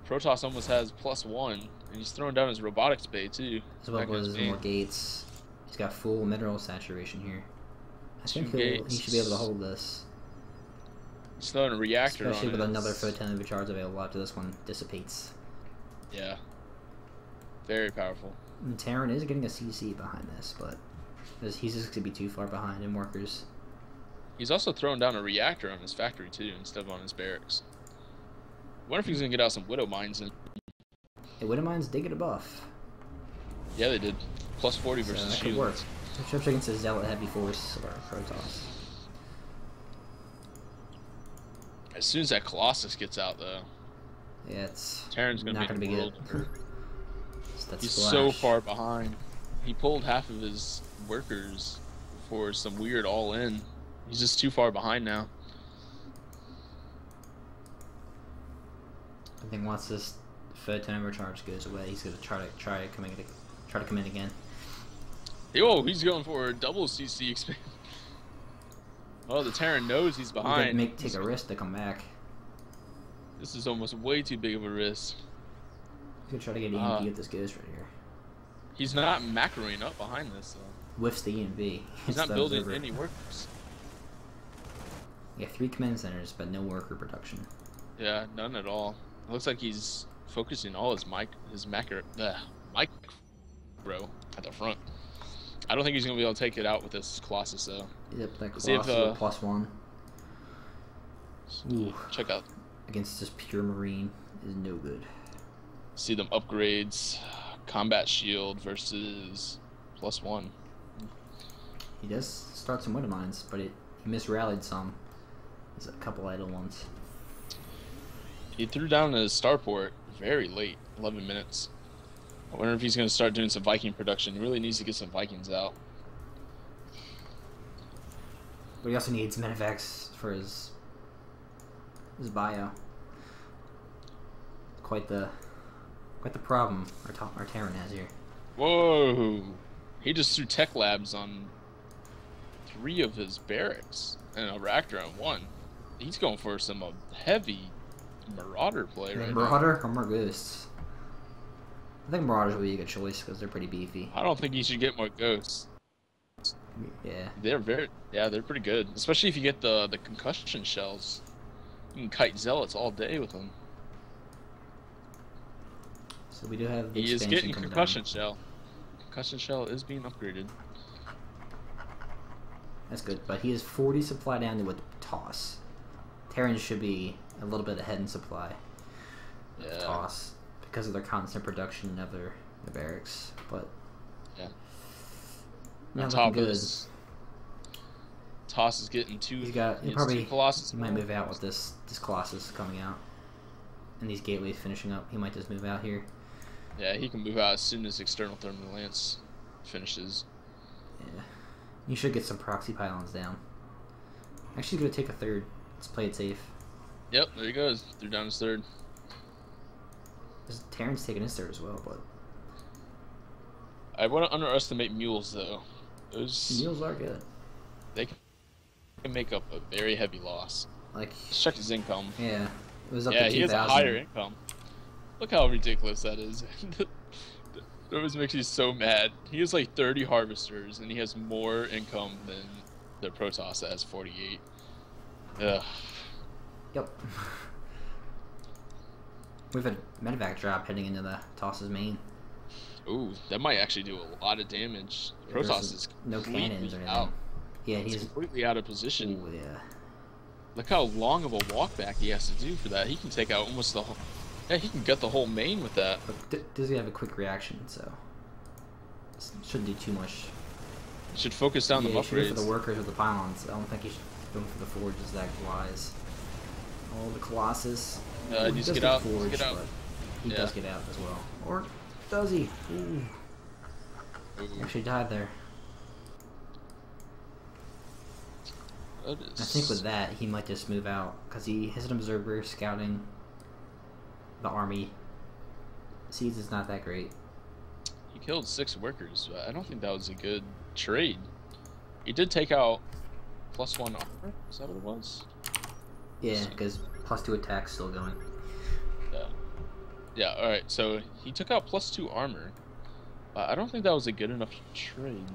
Protoss almost has +1, and he's throwing down his robotics bay too. As well as more gates. He's got full mineral saturation here. I think he should be able to hold this. He's throwing a reactor especially on with it. another photon recharge available after this one dissipates. Yeah. Very powerful. And Terran is getting a CC behind this, but he's just going to be too far behind in workers. He's also throwing down a reactor on his factory too, instead of on his barracks. Wonder if he's gonna get out some Widow Mines and... Hey, Widow Mines did get a buff. Yeah, they did. +40 So versus that shield. could work. Except against the Zealot Heavy Force or Protoss. As soon as that Colossus gets out, though, Yeah, it's Terran's not gonna going to be be world good. That's He's splash. so far behind. He pulled half of his workers for some weird all-in. He's just too far behind now. I think once this photon overcharge goes away, he's gonna try to come in again. Oh, he's going for a double CC expand. Oh, the Terran knows he's behind. Take a risk to come back. This is almost way too big of a risk. He's gonna try to get EMP if this goes right here. He's not macroing up behind this though. Whiffs the EMP. He's not building any workers. Yeah, 3 command centers, but no worker production. Yeah, none at all. It looks like he's focusing all his micro at the front. I don't think he's gonna be able to take it out with this Colossus though. Yep, that Colossus with +1. Ooh. Check out. Against this pure Marine is no good. See them upgrades. Combat shield versus +1. He does start some winter mines, but he misrallied some. There's a couple idle ones. He threw down his starport very late, 11 minutes. I wonder if he's going to start doing some Viking production. He really needs to get some Vikings out. But he also needs medevacs for his bio. Quite the problem our Terran has here. Whoa! He just threw tech labs on 3 of his barracks and a reactor on 1. He's going for some heavy Marauder play right now. Marauder or more Ghosts? I think Marauders would be a good choice because they're pretty beefy. I don't think you should get more Ghosts. Yeah. They're pretty good. Especially if you get the concussion shells. You can kite Zealots all day with them. So we do have the He is expansion getting coming concussion down. shell. Concussion shell is being upgraded. That's good, but he has 40 supply down to with Toss. Terrans should be a little bit ahead in supply. Yeah. Toss because of their constant production of their barracks, but yeah. not On top looking of good. this, Toss is getting 2. He two Colossus. He might move out with this Colossus coming out, and these gateways finishing up. He might just move out here. Yeah, he can move out as soon as external thermal lance finishes. Yeah, you should get some proxy pylons down. Actually, he's gonna take a 3rd. Let's play it safe. Yep, there he goes. Threw down his 3rd. Terran's taking his 3rd as well, but I wouldn't underestimate mules though. mules are good. They can make up a very heavy loss. Like, Let's check his income. yeah, it was up Yeah, to 2,000. he has a higher income. Look how ridiculous that is. That always makes me so mad. He has like 30 harvesters, and he has more income than the Protoss that has 48. Ugh. Yep. We have a medevac drop heading into the Toss's main. Ooh, that might actually do a lot of damage. The Protoss is no cannons or anything. out. Yeah, He's he's completely out of position. Ooh, yeah. Look how long of a walk back he has to do for that. He can take out almost the whole... Yeah, he can gut the whole main with that. But does he have a quick reaction, so shouldn't do too much. He should focus down the he should go for upgrades. the workers or the pylons. I don't think he should go for the forges that wise. Oh, the Colossus. Ooh, He he just does get out. forged, Get out. but he Yeah. does get out as well. Or does he? Ooh. Ooh. Actually died there. That I is... think with that, he might just move out, because he has an observer scouting the army. Seeds is not that great. He killed 6 workers, but I don't think that was a good trade. He did take out +1 armor? Is that what it was? Yeah, because +2 attack's still going. Yeah. Yeah, alright, so he took out +2 armor. I don't think that was a good enough trade.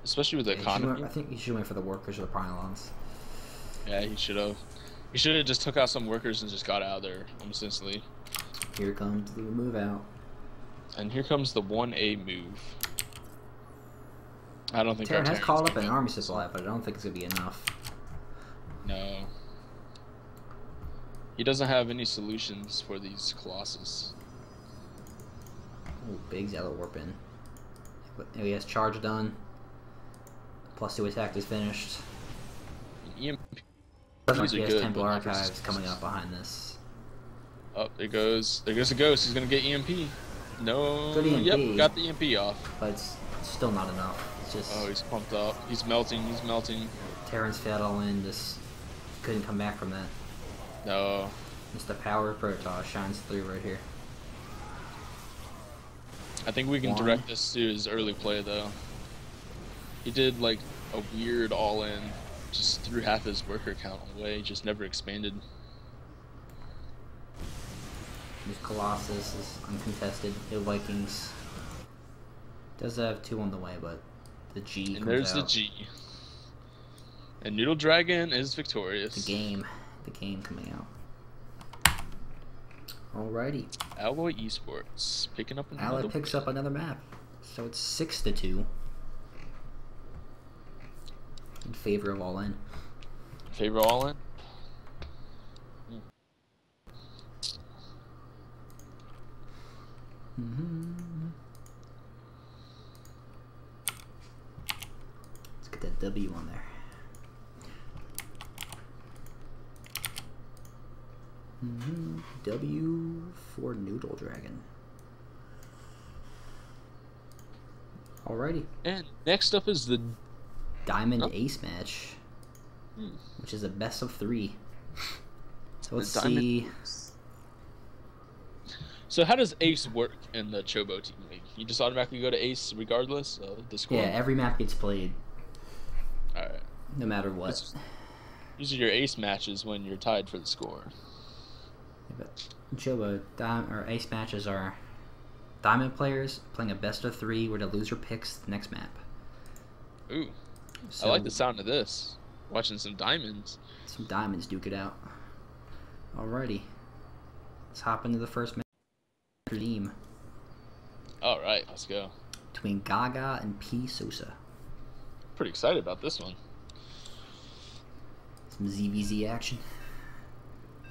Especially with the economy. I think he should went for the workers or the pylons. Yeah, he should have. He should have just took out some workers and just got out of there almost instantly. Here comes the move out. And here comes the 1A move. I don't think Terran has called up an gonna- army supply, but I don't think it's going to be enough. No. He doesn't have any solutions for these Colossus. Ooh, big Zealot warp in. But he has charge done. +2 attack is finished. EMP Looks like are he has good, Templar but Archives coming up behind this. Oh, there goes the ghost. He's gonna get EMP. No. Good EMP. Yep, got the EMP off. But it's still not enough. It's just. Oh, he's pumped up. He's melting. He's melting. Terrence failed all in. Just couldn't come back from that. No. Just the power of Protoss shines through right here. I think we can direct this to his early play though. He did like a weird all-in, just threw half his worker count away, just never expanded. This Colossus is uncontested. The Vikings does have 2 on the way, but the G And comes there's out. the G. And Noodle Dragon is victorious. The game coming out. Alrighty. Alloy eSports picking up another. Alloy picks up another map, so it's 6-2 in favor of all in. Favor all in. Let's get that W on there. W for Noodle Dragon. Alrighty. And next up is the Diamond Ace match, which is a best of 3. So let's see. So how does Ace work in the Chobo team league? You just automatically go to Ace regardless of the score? Yeah, every map gets played. Alright. No matter what. These are your Ace matches when you're tied for the score. Yeah, but Chobo, or Ace matches are Diamond players playing a best of 3 where the loser picks the next map. Ooh. So, I like the sound of this. Watching some diamonds. Some diamonds duke it out. Alrighty. Let's hop into the first match. Team. Alright, let's go. Between Gaga and P. Sosa. Pretty excited about this one. Some ZVZ action.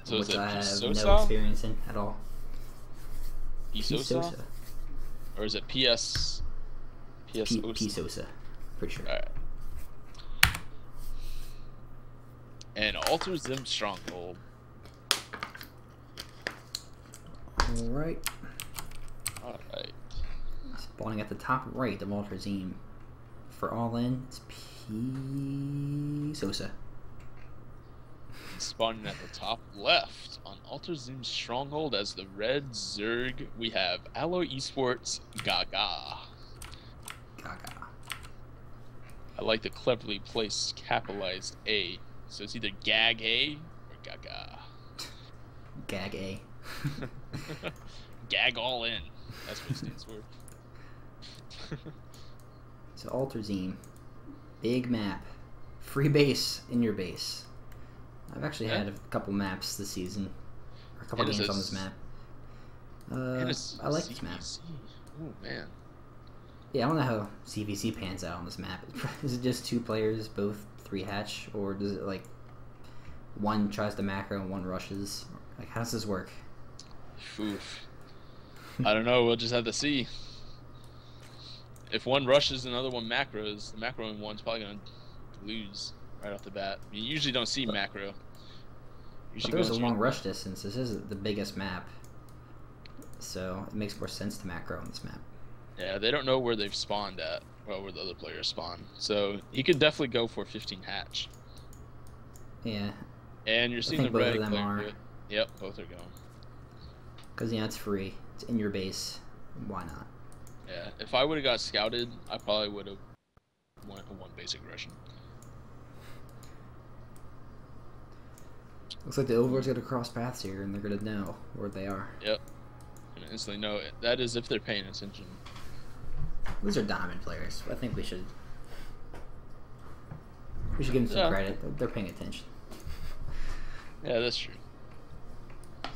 So which is it I have Sosa? no experience in at all. P. Sosa? Or is it PS? P. Sosa. Pretty sure. Alright. And alters them stronghold. Alright. Alright. Spawning at the top right of Alter Zim. For all in, it's P. Sosa. Spawning at the top left on Alter Zim's stronghold as the red Zerg, we have Alloy Esports Gaga. Gaga. I like the cleverly placed capitalized A. So it's either Gag A or Gaga. Gag A. Gag all in. That's what it stands for. So Alter Zim. Big map. Free base in your base. I've actually had a couple maps this season. Or a couple games on this map. I like this map. Oh man. Yeah, I don't know how CVC pans out on this map. Is it just 2 players, both 3 hatch, or does it like one tries to macro and one rushes? Like, how does this work? Oof. I don't know. We'll just have to see. If one rushes and the other one macros, the macroing one's probably gonna lose right off the bat. You usually don't see macro. But there's a long rush distance. This is the biggest map, so it makes more sense to macro on this map. Yeah, they don't know where they've spawned at, well, where the other players spawn. So he could definitely go for 15 hatch. Yeah. And you're seeing the both red of them are. Yep, both are going. Because, yeah, it's free. It's in your base. Why not? Yeah, if I would have got scouted, I probably would have went a 1 basic Russian. Looks like the Overlord's going to cross paths here, and they're going to know where they are. Yep. And instantly know it. That is if they're paying attention. These are diamond players. I think we should give them some credit. They're paying attention. Yeah, that's true.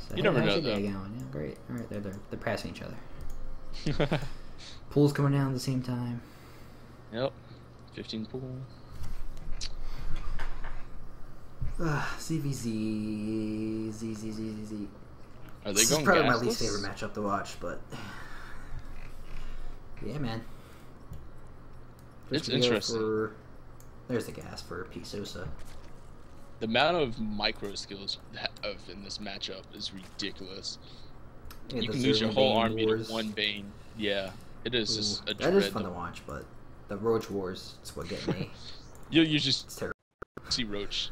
So, You never know, how's your though. day going? Yeah, great. All right, they're passing each other. Pool's coming down at the same time. Yep. 15 pool. CVZ, ZZZZ. Are they This is going probably my gasless? least favorite matchup to watch, but yeah, man. It's First we go interesting. there's the gas for P. Sosa. The amount of micro skills in this matchup is ridiculous. Yeah, you the can lose your Zerglin whole Bane army wars. to one Bane. Yeah, it is Ooh, just a that dread. is fun to watch, but the Roach Wars is what get me. You just It's terrible. see Roach.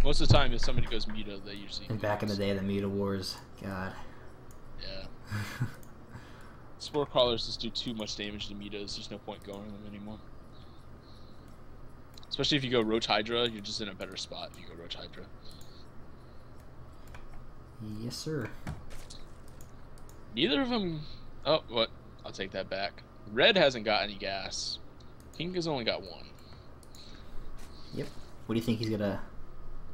Most of the time, if somebody goes Meta, they usually. And back in the day, the Meta Wars, God. Yeah. Spore crawlers just do too much damage to Metas. There's no point going them anymore. Especially if you go Roach Hydra, you're just in a better spot if you go Roach Hydra. Yes, sir. Neither of them. Oh, what? I'll take that back. Red hasn't got any gas. Pink has only got one. Yep. What do you think he's gonna?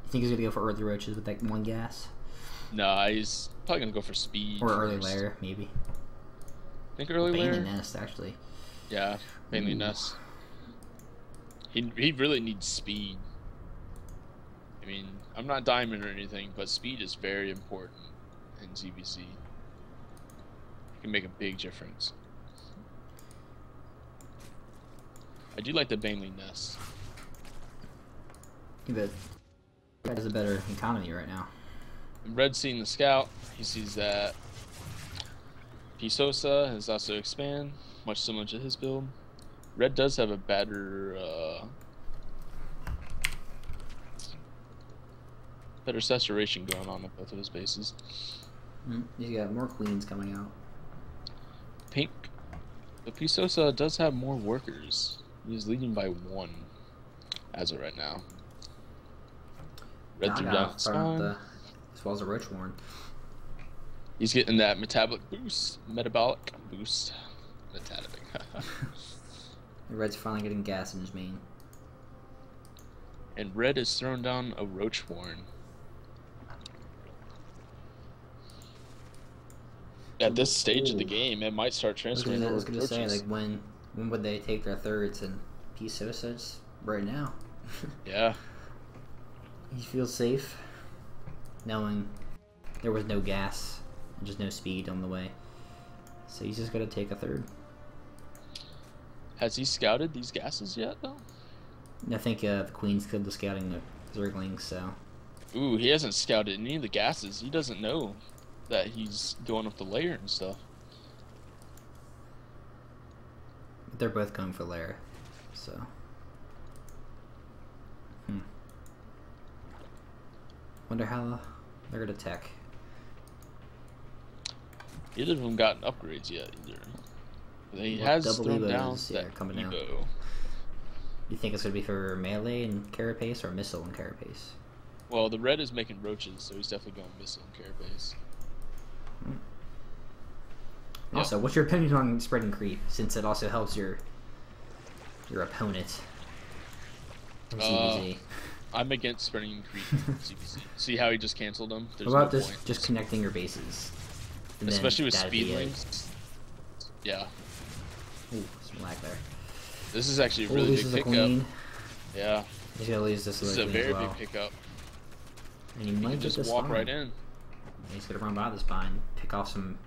You think he's gonna go for early roaches with that one gas? Nah, he's probably gonna go for speed. Or early lair, maybe. Think early lair. Bane and Nest, actually. Yeah, mainly Nest. He really needs speed. I mean, I'm not diamond or anything, but speed is very important in ZVZ. It can make a big difference. I do like the Baneley Nest. Yeah, but that has a better economy right now. And Red's seeing the scout. He sees that Pisosa has also expand, much similar to his build. Red does have a better saturation going on at both of his bases. He's got more queens coming out. Pink, the Pisosa does have more workers. He's leading by 1 as of right now. Red threw down spawn. As well as a Roach Warren. He's getting that metabolic boost, metabolic boost. Metabolic. Red's finally getting gas in his main. And Red is throwing down a Roach Warren. At this stage of the game, it might start transferring. I was gonna say, like, when would they take their thirds? And Pisosa's right now. Yeah. He feels safe, knowing there was no gas and just no speed on the way. So he's just gonna take a third. Has he scouted these gases yet, though? I think the Queen's killed the scouting the Zerglings, so. Ooh, he hasn't scouted any of the gases. He doesn't know that he's going up the layer and stuff. They're both going for lair, so. Wonder how they're gonna tech. Neither of them gotten upgrades yet either. He has thrown down that coming out. Chobo. You think it's gonna be for melee and carapace or missile and carapace? Well, the red is making roaches, so he's definitely going missile and carapace. Also, what's your opinion on spreading creep, since it also helps your opponent in CBZ? I'm against spreading creep in CBZ. See how he just canceled them? There's what about no this, point. just connecting your bases? Especially with speedlings. Yeah. Ooh, some lag there. This is actually a really big pickup. Yeah. He's gonna lose this. This is a very big pickup. And he might just walk right in. He's gonna run by the spine, pick off some.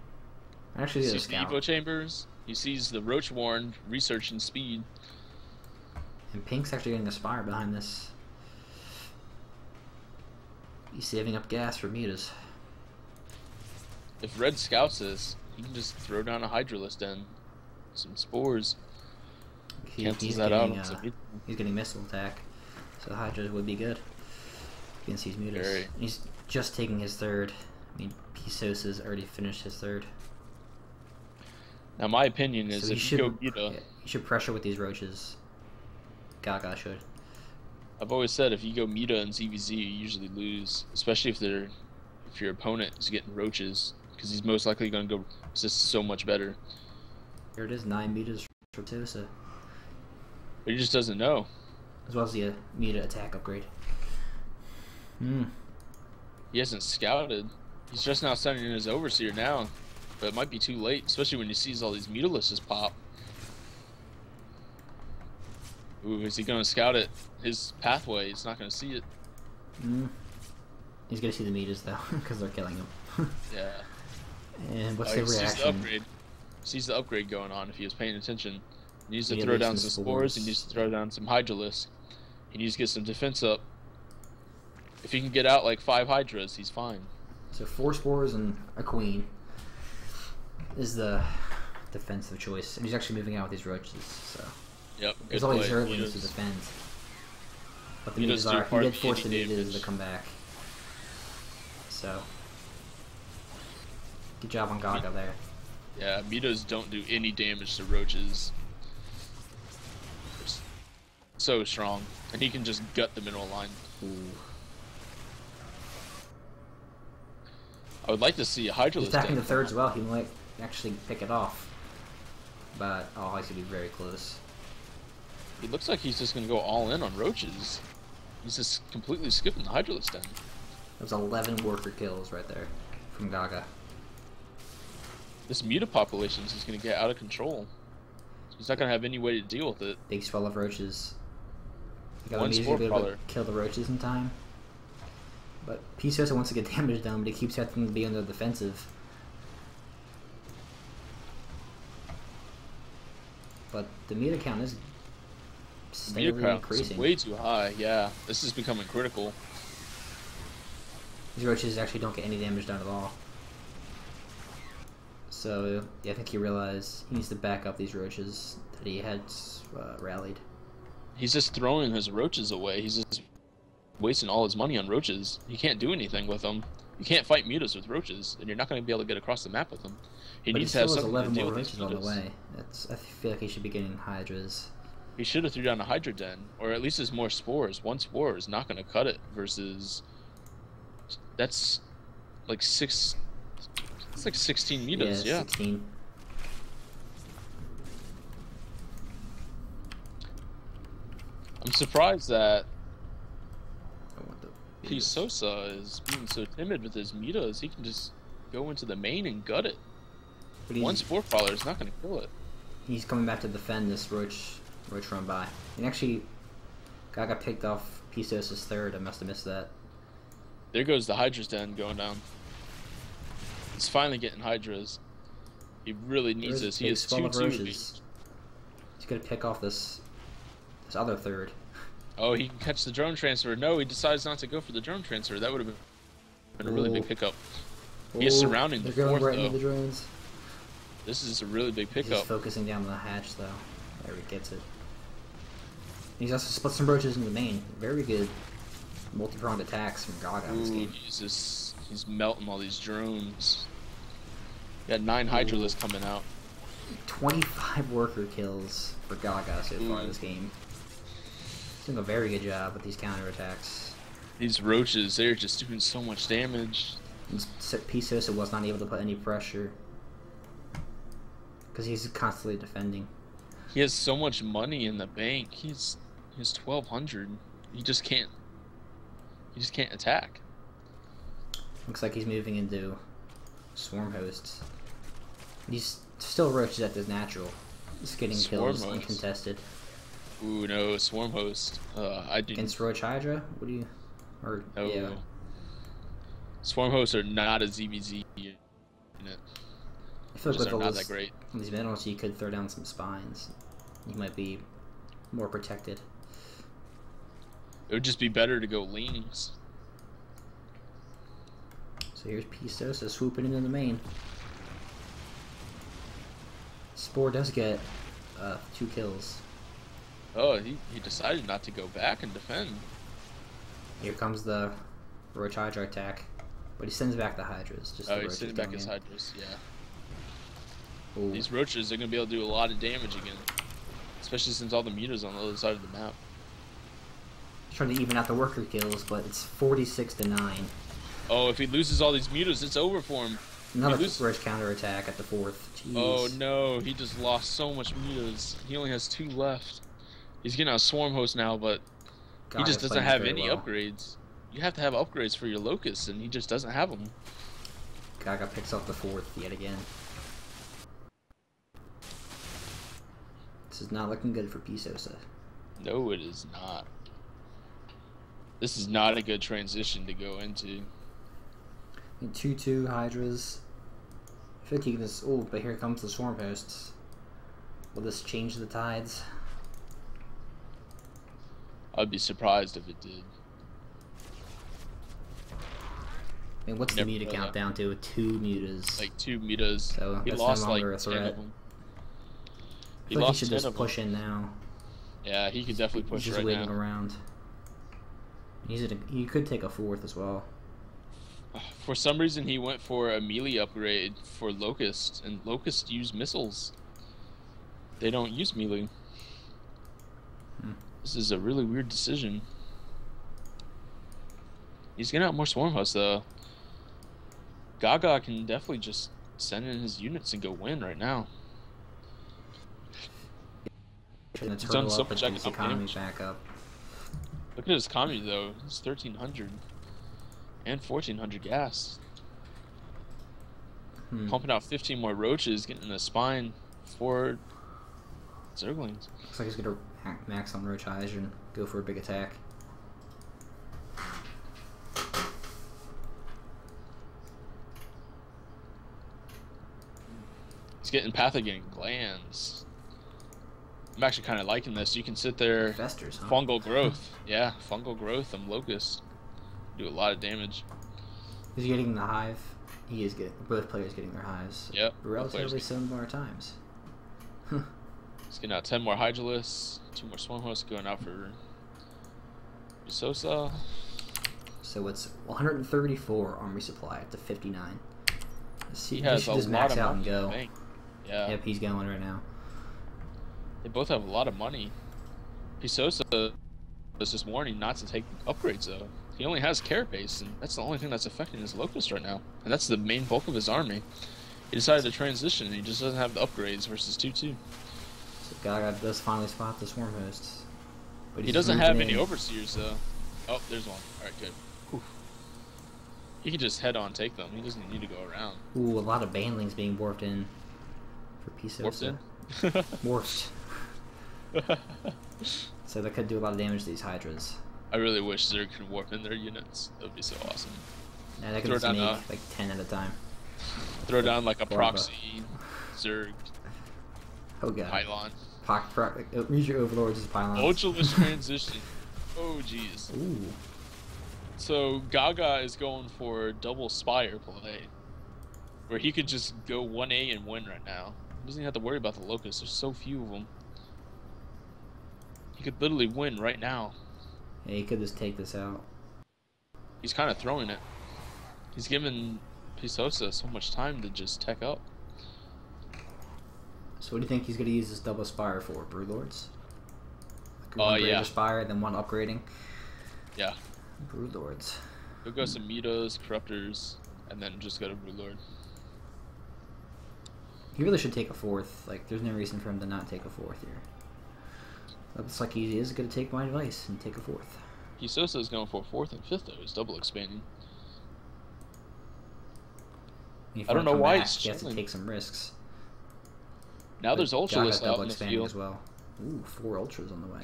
Actually, he sees the Evo chambers. He sees the Roach Warren researching speed. And Pink's actually getting a spire behind this. He's saving up gas for Mutas. If Red scouts this, he can just throw down a Hydralisk den, some spores. Cancels that out. He's getting missile attack, so the Hydras would be good against these Mutas. He's just taking his third. I mean, Pisosa's already finished his third. Now, my opinion is, if you go Muta, you should pressure with these roaches. Gaga should. I've always said if you go Muta and ZVZ, you usually lose, especially if your opponent is getting roaches, because he's most likely going to go just so much better. Here it is, 9 Mutas for Pisosa. But he just doesn't know. As well as the Muta attack upgrade. He hasn't scouted. He's just now sending in his Overseer now. But it might be too late, especially when he sees all these Mutalisks just pop. Ooh, is he going to scout it? His pathway, he's not going to see it. He's going to see the Mutas, though, because they're killing him. Yeah. And what's the reaction? Sees the upgrade. Sees the upgrade going on if he was paying attention. He needs to throw down some spores, he needs to throw down some Hydralisk. He needs to get some defense up. If he can get out like 5 Hydras, he's fine. So 4 spores and a queen is the defensive choice. And he's actually moving out with these roaches, so. Yep. There's all these Zerglings to defend. But the mutas are, he did force the mutas to come back. So. Good job on Gaga there. Yeah, mutas don't do any damage to roaches. They're so strong. And he can just gut the mineral line. Ooh. I would like to see a Hydralisk. He's attacking the third as well. He might actually pick it off. But, oh, he's going to be very close. It looks like he's just going to go all in on roaches. He's just completely skipping the Hydralisk den. That was 11 worker kills right there from Gaga. This muta population is just going to get out of control. He's not going to have any way to deal with it. Big swell of roaches. One spore crawler. Kill the roaches in time. But Pisosa wants to get damage done, but he keeps having to be on the defensive. But the meter count is steadily increasing. Way too high, yeah. This is becoming critical. These roaches actually don't get any damage done at all. So, yeah, I think he realized he needs to back up these roaches that he had rallied. He's just throwing his roaches away. He's just wasting all his money on roaches. He can't do anything with them. You can't fight mutas with roaches, and you're not going to be able to get across the map with them. He needs to have something 11 to deal more with these roaches mutas. on the way. I feel like he should be getting Hydras. He should have threw down a Hydra den, or at least there's more spores. 1 spore is not going to cut it versus... That's like 6... It's like 16 mutas, yeah. 16. I'm surprised that Pisosa is being so timid with his mutas. He can just go into the main and gut it. But 1 spore crawler is not going to kill it. He's coming back to defend this roach run by. And actually, Gaga picked off Pisosa's third. I must have missed that. There goes the Hydra's den going down. He's finally getting Hydras. He really needs this. He is 2-2. He's going to pick off this other third. Oh, he can catch the drone transfer. No, he decides not to go for the drone transfer. That would have been a really big pickup. He is surrounding the fourth, right though. into the drones. This is a really big pickup. He's focusing down the hatch, though. There he gets it. He's also split some roaches in the main. Very good multi-pronged attacks from Gaga in this game. He's melting all these drones. Got 9 Hydralisks coming out. 25 worker kills for Gaga so far this game. He's doing a very good job with these counterattacks. These roaches, they're just doing so much damage. Pisosa was not able to put any pressure because he's constantly defending. He has so much money in the bank. He has 1,200. He just can't attack. Looks like he's moving into swarm hosts. He's still roaches at this natural. Just getting kills uncontested. Ooh, no, swarm host. I do. Against Roach Hydra? What do you... Or, no. Yeah. Swarm hosts are not a ZBZ unit. I feel like with not that great. These minerals, you could throw down some spines. You might be more protected. It would just be better to go leans. So here's Pisosa swooping into the main. Spore does get 2 kills. Oh, he decided not to go back and defend. Here comes the Roach Hydra attack. But he sends back the Hydras. He sends back his Hydras, yeah. Ooh. These roaches are going to be able to do a lot of damage again. Especially since all the mutas on the other side of the map. Trying to even out the worker kills, but it's 46-9. Oh, if he loses all these mutas, it's over for him. Another Roach counterattack at the 4th. Jeez. Oh no, he just lost so much mutas. He only has 2 left. He's getting a swarm host now, but he just doesn't have any upgrades. You have to have upgrades for your locusts, and he just doesn't have them. Gaga picks up the 4th yet again. This is not looking good for Pisosa. No, it is not. This is not a good transition to go into. 2-2 Hydras. I feel like you can just... Oh, but here comes the swarm hosts. Will this change the tides? I'd be surprised if it did. I mean, what's the Muta count down to? 2 Mutas. Like 2 Mutas. So he that's lost no longer like a threat. 10 of them. I feel like he should just push in now. Yeah, he could definitely push He's just right waiting now. around. He could take a 4th as well. For some reason, he went for a melee upgrade for Locust, and Locust use missiles. They don't use melee. This is a really weird decision. He's getting out more Swarm Hosts, though. Gaga can definitely just send in his units and go win right now. He's done so much economy back up. Look at his economy, though. It's 1,300 and 1,400 gas. Pumping out 15 more roaches, getting a spine for Zerglings. Looks like he's gonna max on Roach Eyes and go for a big attack. He's getting pathogen glands. I'm actually kind of liking this. You can sit there. Investors, huh? Fungal growth. Yeah, fungal growth and locust. Do a lot of damage. He's getting the hive. He is getting both players getting their hives. Yep. Relatively similar times. He's getting out 10 more Hydralisks, 2 more Swarm Hosts going out for Sosa. So it's 134 army supply up to 59. He has a just lot max of out money and go. in the bank. Yeah. Yep, he's going right now. They both have a lot of money. Pisosa is just warning not to take upgrades, though. He only has Carapace, and that's the only thing that's affecting his Locust right now. And that's the main bulk of his army. He decided to transition, and he just doesn't have the upgrades versus 2-2. So Gaga does finally spot the Swarm Hosts. But he doesn't have any Overseers, though. Oh, there's one. Alright, good. Whew. He can just head-on take them. He doesn't need to go around. Ooh, a lot of Banelings being warped in for Pisosa. Warped in? Morphed. So that could do a lot of damage to these Hydras. I really wish Zerg could warp in their units. That would be so awesome. Yeah, they could just make like 10 at a time. Throw down like a proxy Zerg. Oh god. Pylon. Use your overlords as pylons. Ultraless transition. Oh jeez. Ooh. So Gaga is going for double Spire play, where he could just go 1A and win right now. He doesn't have to worry about the Locusts. There's so few of them. He could literally win right now. Yeah, he could just take this out. He's kind of throwing it. He's giving Pisosa so much time to just tech up. So what do you think he's going to use this double Spire for? Broodlords? Like one yeah. Spire, then one upgrading? Yeah. Broodlords. He'll go some Mutas, Corruptors, and then just go to Broodlord. He really should take a 4th. Like, there's no reason for him to not take a 4th here. Looks like he is going to take my advice and take a 4th. Pisosa is going for a 4th and 5th, though. He's double expanding. I don't know why he's he has to take some risks. Now there's Ultralist out in the field as well. Ooh, 4 Ultras on the way.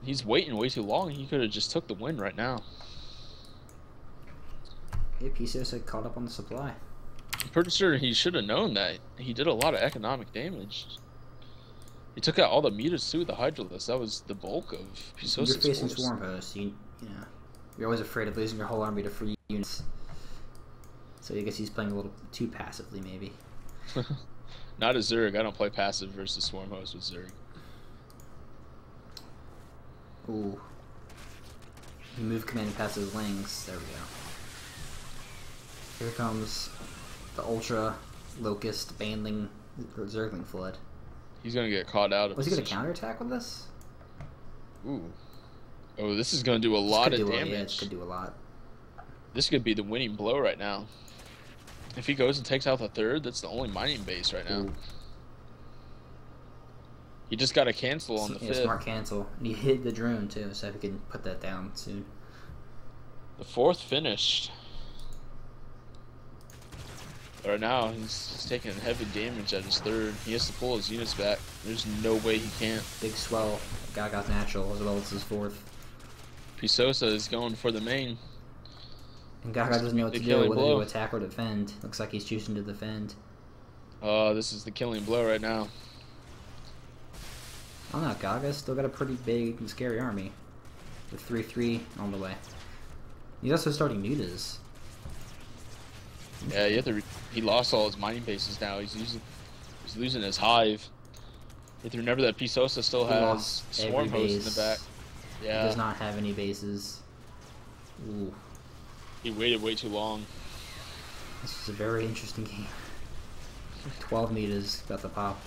He's waiting way too long. He could have just took the win right now. Yeah, Pisosa caught up on the supply. I'm pretty sure he should have known that. He did a lot of economic damage. He took out all the Mutas too, the Hydralisks. That was the bulk of Pisosa's You're facing force. Swarm Hosts. You know, you're always afraid of losing your whole army to free units. So I guess he's playing a little too passively, maybe. Not as Zerg. I don't play passive versus Swarm Host with Zerg. Ooh. He moved command and past his wings. There we go. Here comes the Ultra Locust Baneling Zergling Flood. He's gonna get caught out of Was he gonna counterattack with this? Ooh. Oh, this is gonna do a lot of damage. Yeah, this could do a lot. This could be the winning blow right now. If he goes and takes out the 3rd, that's the only mining base right now. Ooh. He just got to cancel on the 5th. Smart cancel. And he hit the drone too, so if he can put that down soon. The 4th finished. Right now, he's taking heavy damage at his 3rd. He has to pull his units back. There's no way he can't. Big swell. Gaga's natural as well as his 4th. Pisosa is going for the main. And Gaga doesn't know what to do, whether to attack or defend. Looks like he's choosing to defend. This is the killing blow right now. I don't know, Gaga's still got a pretty big and scary army. With 3-3 on the way. He's also starting mutas. Yeah, he lost all his mining bases now. He's losing his hive. You have to remember that Pisosa still has swarm hosts in the back. Yeah. He does not have any bases. Ooh. He waited way too long. This is a very interesting game. 12 meters about to pop.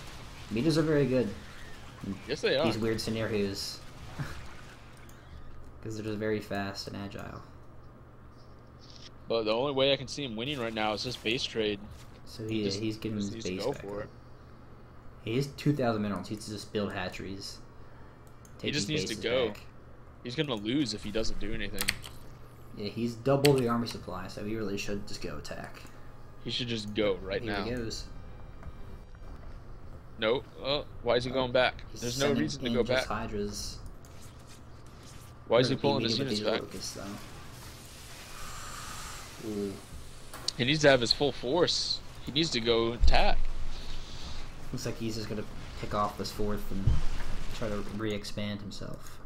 Meters are very good. Yes, they are. These weird scenarios. Because they're just very fast and agile. But the only way I can see him winning right now is just base trade. So he's getting his base go back. for it. He has 2,000 minerals. He needs to just build hatcheries. He just needs to go. Back. He's gonna lose if he doesn't do anything. Yeah, he's double the army supply, so he really should just go attack. He should just go right now. Here he goes. No. Why is he going back? There's no reason to go back. Hydras. Why is he pulling his units back? Ooh. He needs to have his full force. He needs to go attack. Looks like he's just gonna pick off this 4th and try to re-expand himself.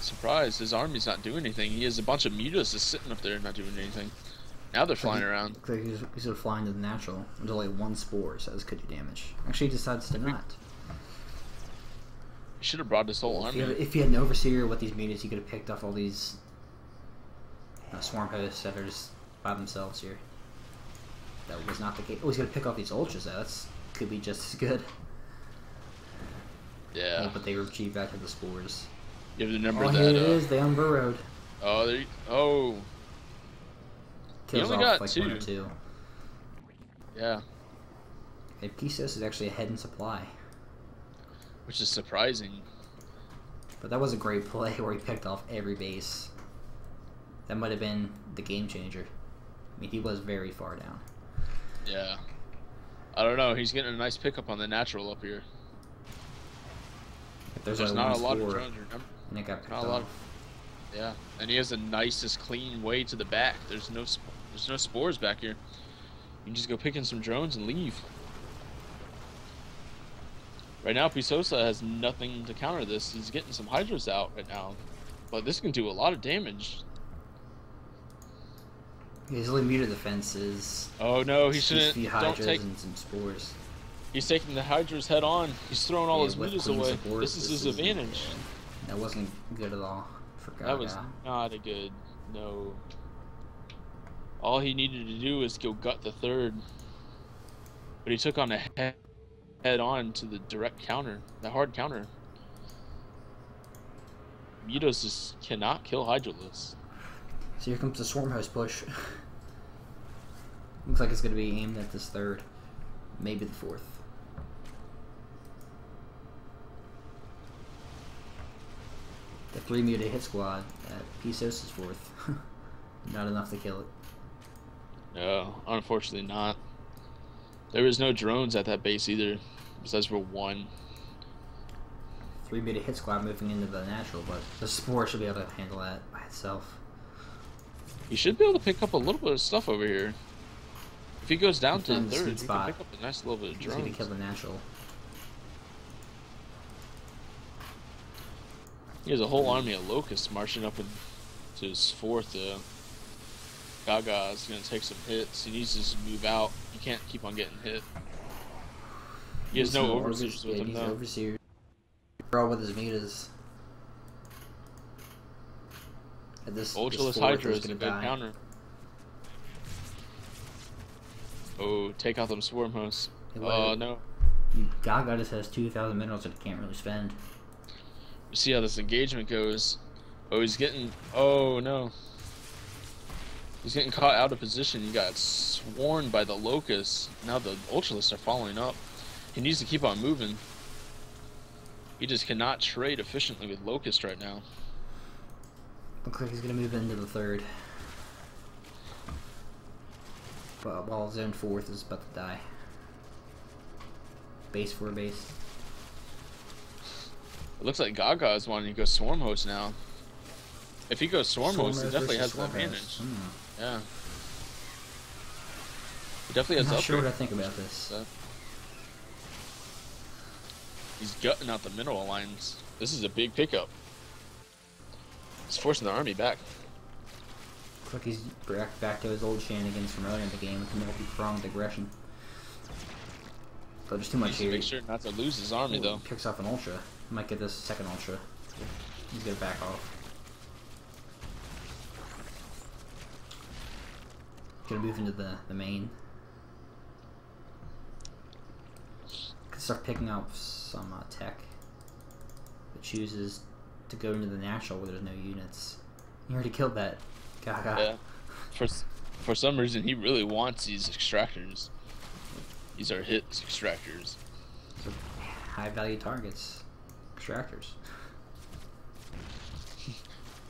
Surprised his army's not doing anything. He has a bunch of mutas just sitting up there not doing anything. Now they're flying around. Looks like he's sort of flying to the natural. There's only 1 spore, so this could do damage. Actually, he decides to not. He should have brought his whole army. If he had an overseer with these mutas, he could have picked off all these swarm hosts that are just by themselves here. That was not the case. Oh, he's gonna pick off these ultras though. That's could be just as good. Yeah. Oh, but they retreat back to the spores. You have to remember that. Here it is. They unburrowed. Oh, Kills he only off got like 2. 1 or 2. Yeah. And Pisos is actually ahead in supply. Which is surprising. But that was a great play where he picked off every base. That might have been the game changer. I mean, he was very far down. Yeah. I don't know. He's getting a nice pickup on the natural up here. There's not a lot of drones, remember? And it got picked not a off. lot of, yeah, and he has the nicest clean way to the back. There's no spores back here. You can just go pick in some drones and leave. Right now, Pisosa has nothing to counter this. He's getting some hydras out right now, but this can do a lot of damage. He's only muted the fences. Oh no, he shouldn't. Don't take. And some spores. He's taking the hydras head on. He's throwing all his mutas away. Support, this is his advantage. That wasn't good at all. That was not a good. No. All he needed to do was go gut the 3rd, but he took on a head on to the direct counter, the hard counter. Mutos just cannot kill Hydralisk. So here comes the swarm host push. Looks like it's going to be aimed at this 3rd, maybe the 4th. The 3 muta hit squad at Pisos' 4th. Not enough to kill it. No, unfortunately not. There was no drones at that base either, besides for 1. 3 muta hit squad moving into the natural, but the spore should be able to handle that by itself. He should be able to pick up a little bit of stuff over here. If he goes down to the 3rd, he can pick up a nice little bit of drones. He's going to kill the natural. He has a whole army of locusts marching up to his 4th. Gaga is going to take some hits. He needs to just move out. He can't keep on getting hit. He has no overseers with him, though. Overseers. All with his mutas. Ultraless Hydra is a good counter. Oh, take out them swarm hosts. Oh, no. Gaga just has 2,000 minerals that he can't really spend. You see how this engagement goes. Oh, he's getting... Oh, no. He's getting caught out of position. He got swarmed by the locusts. Now the Ultralists are following up. He needs to keep on moving. He just cannot trade efficiently with Locust right now. Looks like he's going to move into the 3rd. But while Zone 4th is about to die. Base for a base. It looks like Gaga is wanting to go Swarm Host now. If he goes Swarm Host, he definitely has the advantage. Yeah. He definitely I'm has not upgrade. sure what I think about this. He's gutting out the mineral lines. This is a big pickup. He's forcing the army back. Looks like he's back to his old shenanigans from earlier in the game with the multi-pronged aggression. So there's too much He here. needs to make sure not to lose his army, though. He picks off an ultra. He might get this second ultra. He's gonna back off. Gonna move into the main. Could start picking up some tech. But chooses to go into the natural where there's no units. He already killed that Gaga. Yeah. For some reason, he really wants these extractors. These are hits extractors. So high value targets. Extractors.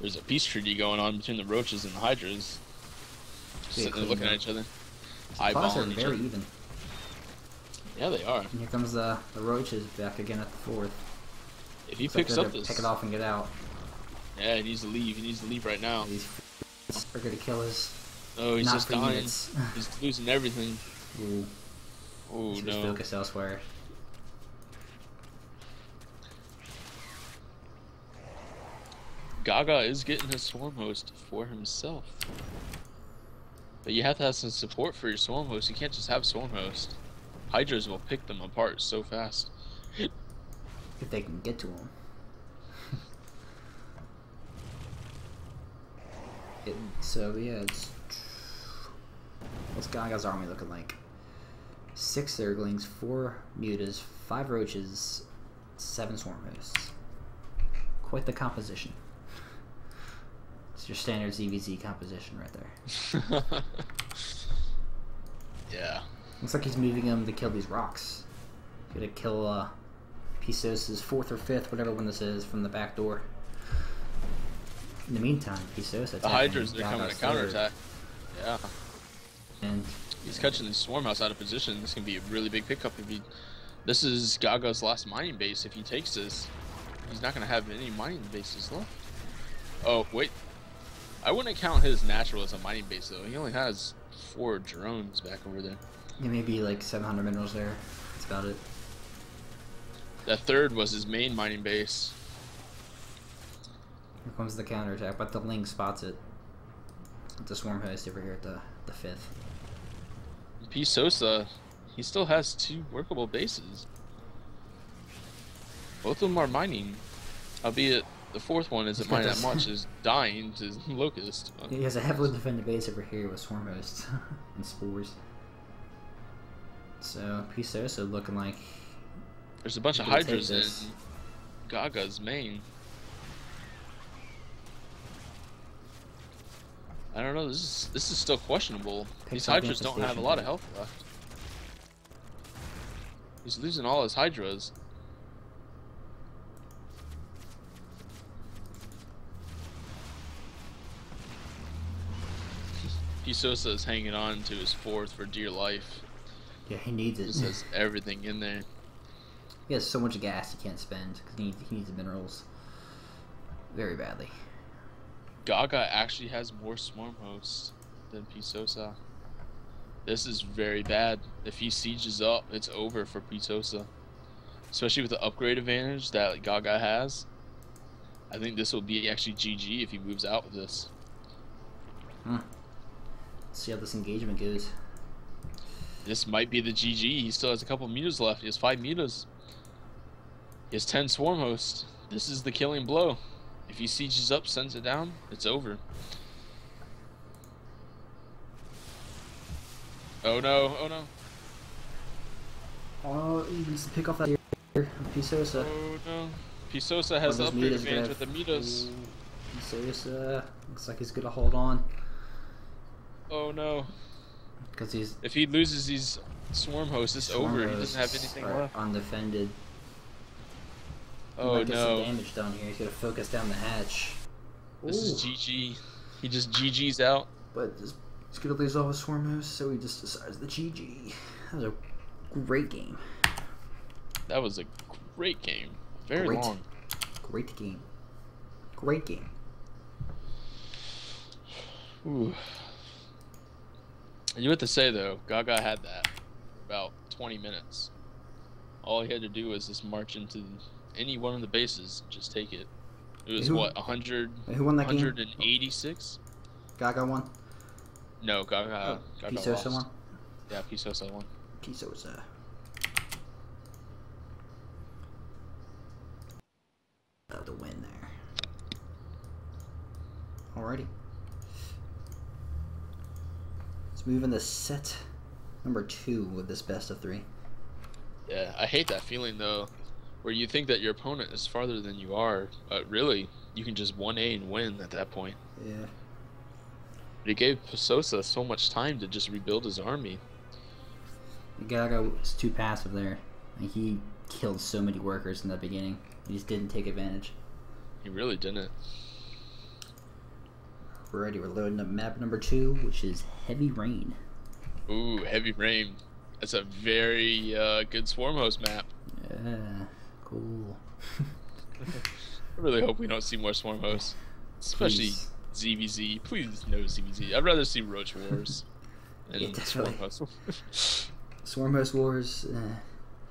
There's a peace treaty going on between the roaches and the hydras. Sitting there looking at each other. Eyeballing very even. Yeah, they are. And here comes the roaches back again at the fourth. If he picks up this... Pick it off and get out. Yeah, he needs to leave. He needs to leave right now. These are gonna kill his... Oh, he's just dying. Units. He's losing everything. Ooh. Oh, no. Focus elsewhere. Gaga is getting his swarm host for himself. But you have to have some support for your swarm host. You can't just have swarm host. Hydras will pick them apart so fast. If they can get to him. So yeah, it's... What's Gaga's army looking like? 6 Zerglings, 4 Mutas, 5 Roaches, 7 Swarm Hosts. Quite the composition. It's your standard ZVZ composition right there. Yeah. Looks like he's moving them to kill these rocks. He's gonna kill Pisos's 4th or 5th, whatever one this is, from the back door. In the meantime, Pisos... The Hydras are coming to counterattack. Yeah. And he's catching the swarm house out of position. This can be a really big pickup if he... This is Gaga's last mining base. If he takes this, he's not going to have any mining bases left. Oh, wait. I wouldn't count his natural as a mining base, though. He only has 4 drones back over there. Yeah, maybe like 700 minerals there. That's about it. That 3rd was his main mining base. Here comes the counterattack, but the Ling spots it. With the swarm host over here at the 5th. P. Sosa, he still has 2 workable bases. Both of them are mining, albeit the 4th one isn't mining that much, is dying to Locust. He has a heavily defended base over here with swarm hosts and spores. So P. Sosa looking like... There's a bunch of Hydras in Gaga's main. I don't know. This is still questionable. These Hydras don't have a lot of health left. He's losing all his Hydras. Pisosa is hanging on to his 4th for dear life. Yeah, he needs it. Just has everything in there. He has so much gas he can't spend because he needs the minerals very badly. Gaga actually has more swarm hosts than Pisosa. This is very bad. If he sieges up, it's over for Pisosa. Especially with the upgrade advantage that Gaga has. I think this will be actually GG if he moves out with this. Let's see how this engagement goes. This might be the GG. He still has a couple mutas left. He has 5 mutas. He has 10 swarm hosts. This is the killing blow. If he sieges up, sends it down, it's over. Oh no, oh no. Oh, he needs to pick off that here. Pisosa. Oh no. Pisosa has the upgrade advantage with the mutas. Pisosa looks like he's gonna hold on. Oh no. Because he's... If he loses these swarm hosts, it's over. He doesn't have anything left. Undefended. Oh he might get no. some damage done here. He's gonna focus down the hatch. This is GG. He just GG's out. But he's gonna lose all his swarm hosts, so he just decides the GG. That was a great game. That was a great game. Very long. Great game. Great game. Ooh. You have to say though, Gaga had that for about 20 minutes. All he had to do was just march into any one of the bases and just take it. It was what, 100, who won that 186? Game? Gaga won? No, Gaga Pisosa lost. won? Yeah, Pisosa won. Pisosa. The win there. Alrighty. Let's move into set number 2 with this best of 3. Yeah, I hate that feeling though, where you think that your opponent is farther than you are, but really, you can just 1A and win at that point. Yeah. But he gave Pisosa so much time to just rebuild his army. Gaga was too passive there. He killed so many workers in the beginning. He just didn't take advantage. He really didn't. We're ready. We're loading up map number 2, which is Heavy Rain. Ooh, Heavy Rain. That's a very good Swarm host map. Yeah, cool. I really hope we don't see more Swarm hosts. Especially ZVZ. Please no ZVZ. I'd rather see Roach Wars and Swarm hosts. Swarm host wars.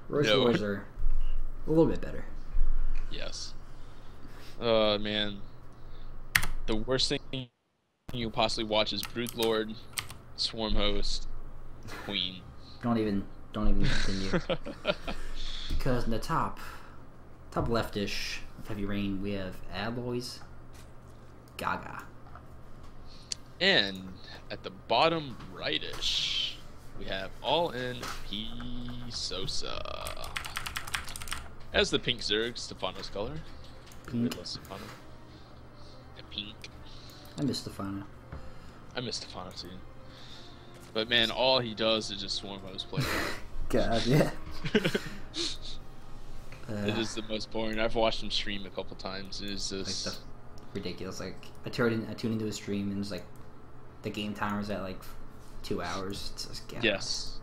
Roach wars are a little bit better. Yes. Man. The worst thing you can possibly watch is Broodlord, Swarm host, Queen. Don't even continue. Because in the top leftish of Heavy Rain, we have Alloys, Gaga. And at the bottom rightish, we have All In Pisosa. As the pink Zerg, Stefano's color. Pink. Stefano. Yeah, pink. I miss Stefano. I miss Stefano too. But man, all he does is just Swarm host play. God, yeah. It is the most boring. I've watched him stream a couple times. It is just like ridiculous. Like I tune into his stream and it's like the game timer's at like 2 hours. It's just, God. Yes.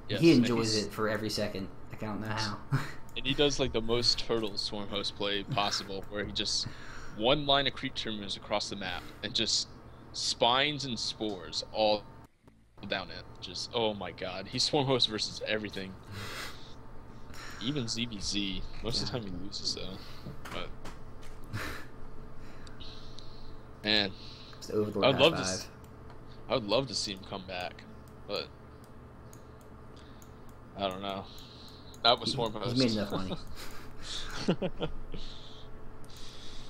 He enjoys it for every second. Like I don't know how. And he does like the most turtle Swarm host play possible, where he just one line of creep terminals across the map and just spines and spores all down it. Just oh my god, he's Swarm host versus everything. Even ZVZ. Most of the time he loses though. But man, I would love to see him come back, but I don't know. That was Swarm host. He's made enough money.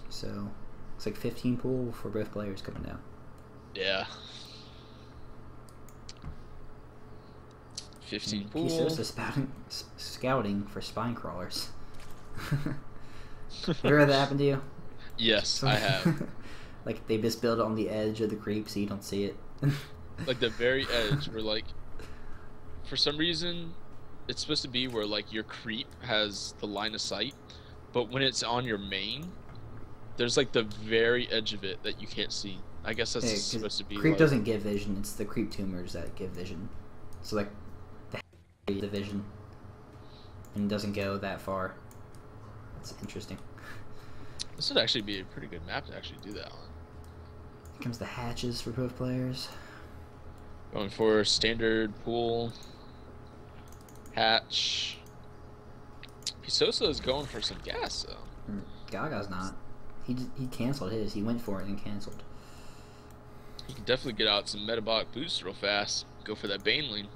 So it's like 15 pool for both players coming down. Yeah. 15 pool. Pisosa scouting for spine crawlers. Ever that happened to you? Yes, I have. Like they just build it on the edge of the creep so you don't see it. Like the very edge where like for some reason it's supposed to be where like your creep has the line of sight, but when it's on your main, there's like the very edge of it that you can't see. I guess that's supposed to be creep like, doesn't give vision, it's the creep tumors that give vision. So like the vision and doesn't go that far. It's interesting. This would actually be a pretty good map to actually do that on. Here comes the hatches for both players. Going for standard pool. Hatch. Pisosa is going for some gas though. Gaga's not. He canceled his. He went for it and canceled. He can definitely get out some metabolic boost real fast. Go for that Baneling.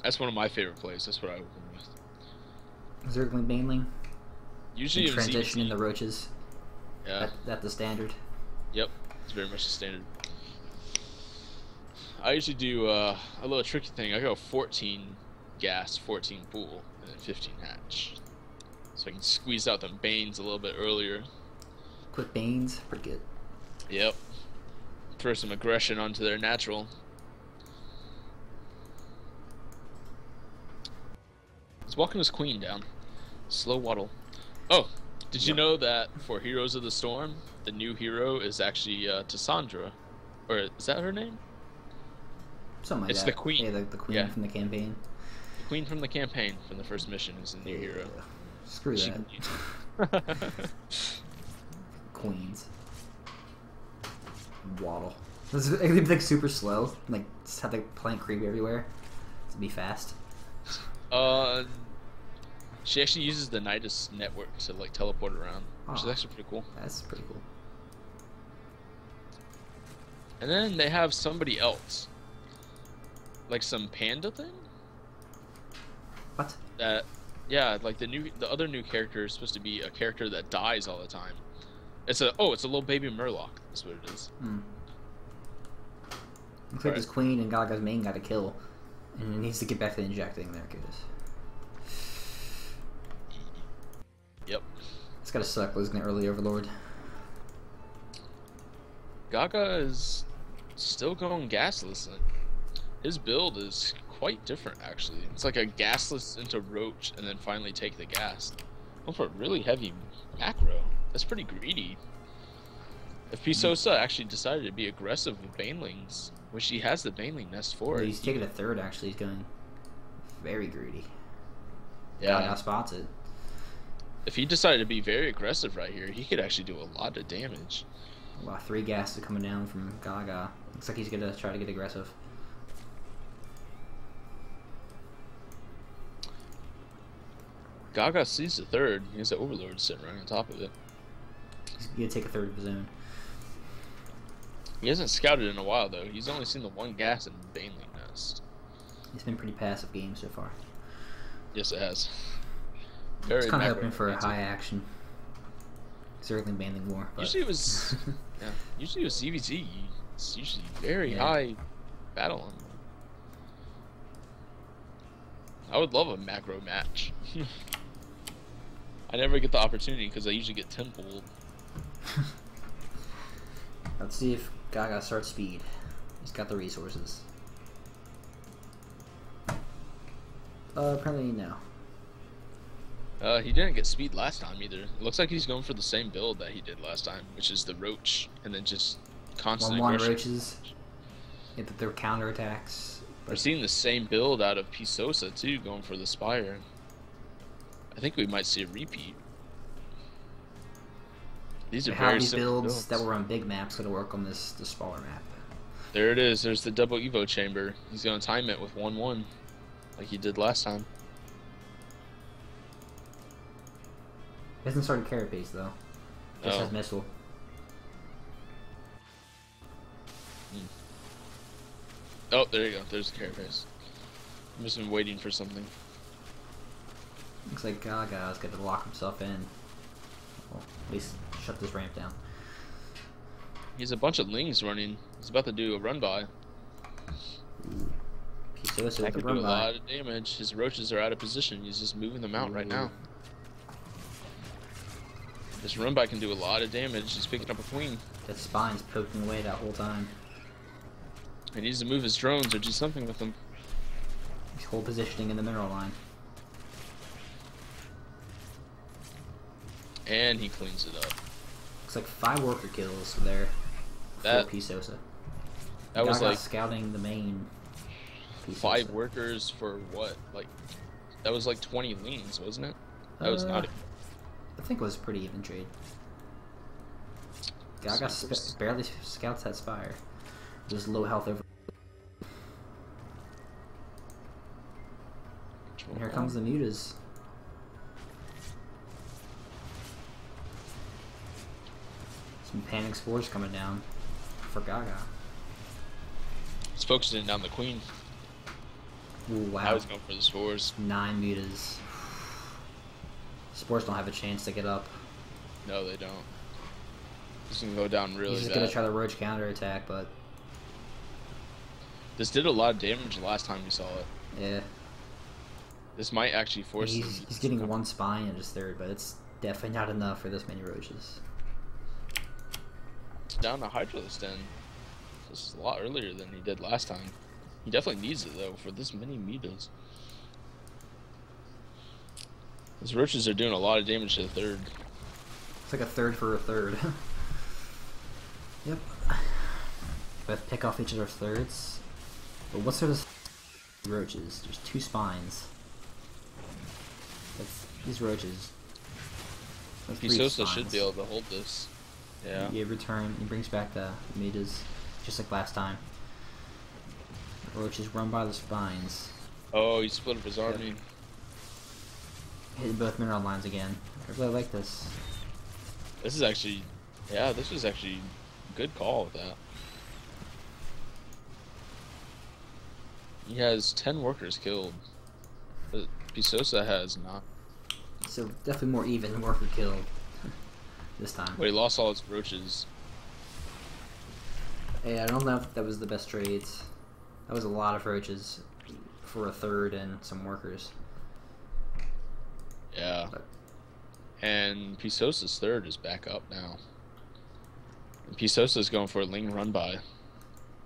That's one of my favorite plays. That's what I open with. Zergling Baneling. Usually and transition in the roaches. Yeah. That's the standard. Yep. It's very much the standard. I usually do a little tricky thing. I go 14 gas, 14 pool, and then 15 hatch. So I can squeeze out them Banes a little bit earlier. Quick Banes, pretty good. Yep. Throw some aggression onto their natural. He's walking his queen down. Slow waddle. Oh, did you know that for Heroes of the Storm, the new hero is actually Tassandra? Or is that her name? Something like it's that. The queen. Yeah, the queen from the campaign. The queen from the campaign from the first mission is the new hero. Screw that. Queens. Waddle. It'd be like super slow, like just have like plant creep everywhere to be fast. She actually uses the Nidus network to like teleport around, which is actually pretty cool. That's pretty cool. And then they have somebody else, like some panda thing. What? Yeah, like the other new character is supposed to be a character that dies all the time. It's a little baby Murloc. That's what it is. Looks like this queen and Gaga's main got a kill, and it needs to get back to injecting. There it is. Yep. It's gotta suck losing the early Overlord. Gaga is still going gasless. His build is quite different, actually. It's like a gasless into Roach, and then finally take the gas. Going for a really heavy macro. That's pretty greedy. If Pisosa actually decided to be aggressive with Banelings, which he has the Baneling nest for it. He's taking a third, actually. He's going very greedy. Yeah. Gaga spots it. If he decided to be very aggressive right here, he could actually do a lot of damage. Wow, 3 gases coming down from Gaga. Looks like he's gonna try to get aggressive. Gaga sees the third. He has the Overlord sitting right on top of it. He's gonna take a third of his own. He hasn't scouted in a while, though. He's only seen the one gas in Baneling nest. It's been pretty passive game so far. Yes, it has. It's kind of hoping for a high action. Certainly Baneling more. But... Usually it was, yeah. Usually it was CVZ. It's usually very high battling. I would love a macro match. I never get the opportunity because I usually get 10-pulled. Let's see if Gaga starts speed. He's got the resources. Apparently no. He didn't get speed last time either. It looks like he's going for the same build that he did last time, which is the Roach, and then just constant aggression. Roaches. Get their counterattacks. We're seeing the same build out of Pisosa too, going for the Spire. I think we might see a repeat. These are very simple builds that were on big maps gonna work on the smaller map. There it is. There's the double Evo chamber. He's gonna time it with 1-1, like he did last time. He hasn't started Carapace though. Just has missile. Oh, there you go. There's the Carapace. I'm just been waiting for something. Looks like Gaga's got to lock himself in. Well, at least shut this ramp down. He has a bunch of lings running. He's about to do a run by. That could do a lot of damage. His roaches are out of position. He's just moving them out right now. This run by can do a lot of damage. He's picking up a queen. That spine's poking away that whole time. He needs to move his drones or do something with them. He's hold positioning in the mineral line. And he cleans it up. Looks like 5 worker kills there for Pisosa. That was like scouting the main. Pisosa. 5 workers for what? Like that was like 20 leans, wasn't it? That was not. I think it was a pretty even trade. Gaga barely scouts that Spire. Just low health over. And here comes the mutas. Some panic spores coming down for Gaga. He's focusing down the queen. Ooh, wow. I was going for the spores. 9 mutas. Spores don't have a chance to get up. No, they don't. This can go down really bad. He's just gonna try the Roach counterattack, but this did a lot of damage last time we saw it. Yeah. This might actually force him. He's getting 1 spine in his third, but it's definitely not enough for this many roaches. Down to Hydralisk Den. This is a lot earlier than he did last time. He definitely needs it though for this many mutas. These roaches are doing a lot of damage to the third. It's like a third for a third. Yep. But pick off each of their thirds. But what's sort of roaches? There's 2 spines. That's these roaches. Pisosa should be able to hold this. Yeah. He brings back the mutas. just like last time. Roaches run by the spines. Oh, he split up his army. Yep. Hitting both mineral lines again. I really like this. This is actually, yeah, this was actually a good call with that. He has 10 workers killed. But Pisosa has not. So definitely more even worker killed this time. But he lost all his roaches. Hey, I don't know if that was the best trades. That was a lot of roaches for a third and some workers. Yeah. But, and Pisosa's third is back up now. And Pisosa's going for a Ling run by.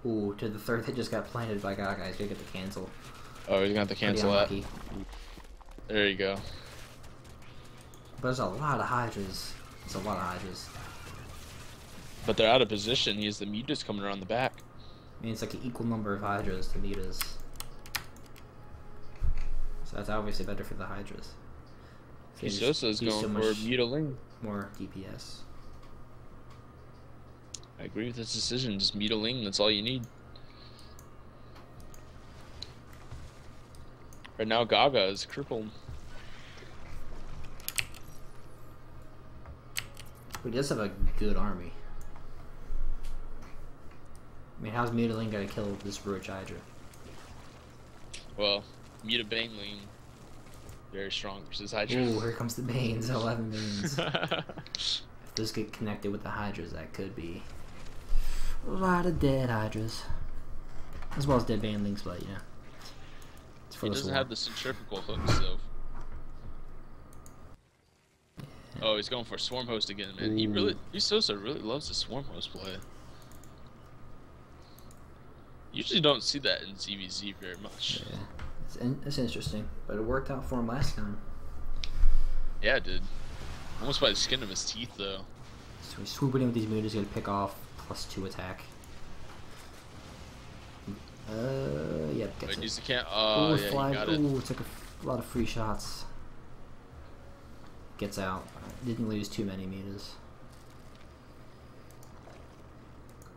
ooh, to the third that just got planted by Gaga. He's gonna get the cancel. Oh, he's gonna have to cancel that. There you go. But there's a lot of Hydras. It's a lot of Hydras. But they're out of position. He has the Mutas coming around the back. I mean, it's like an equal number of Hydras to Mutas. So that's obviously better for the Hydras. Pisosa's going for Muta Ling. More DPS. I agree with this decision. Just Muta Ling, that's all you need. Right now, Gaga is crippled. But he does have a good army. I mean, how's Mutaling gonna kill this Roach Hydra? Well, Muta Baneling, very strong versus Hydra. Ooh, here comes the Banes. 11 Banes. If this get connected with the Hydras, that could be a lot of dead Hydras. As well as dead Banelings, but yeah. He doesn't have the centrifugal hook, so. Yeah. Oh, he's going for Swarm Host again, man. Ooh. Pisosa really loves the Swarm Host play. Usually don't see that in ZVZ very much. Yeah, it's interesting, but it worked out for him last time. Yeah, it did. Almost by the skin of his teeth, though. So he's swooping in with these Mutas, gonna pick off +2 attack. Yep, gets it. Can't. Ooh, Yeah, he got it. Ooh, took a lot of free shots. Gets out. Didn't lose too many Mutas.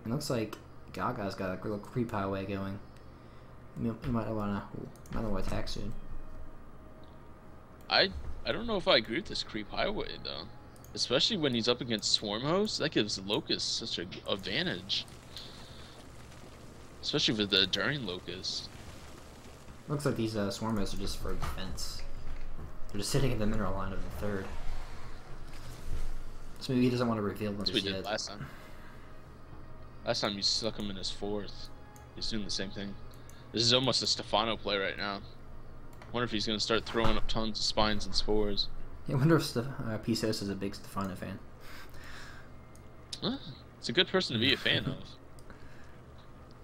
It looks like Gaga's got a little creep highway going. You might wanna attack soon. I don't know if I agree with this creep highway though, especially when he's up against Swarm Host. That gives Locust such an advantage, especially with the Enduring Locust. Looks like these Swarm Hosts are just for defense. They're just sitting in the mineral line of the third. So maybe he doesn't want to reveal them That's just what he yet. did last time. Last time you stuck him in his fourth. He's doing the same thing. This is almost a Stefano play right now. Wonder if he's gonna start throwing up tons of spines and spores. I wonder if Pisos is a big Stefano fan. Huh? It's a good person to be a fan of.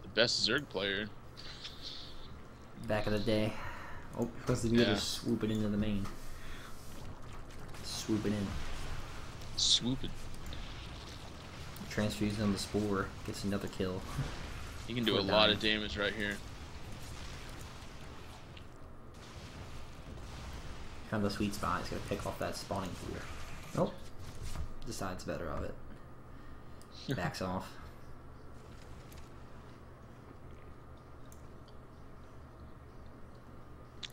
The best Zerg player. Back of the day. Oh, plus the Muta swooping into the main. Swooping in. Swooping. Transfusing on the spore. Gets another kill. He can do a lot of damage right here. Found the sweet spot. He's gonna pick off that spawning fear. Oh. Decides better of it. Backs off.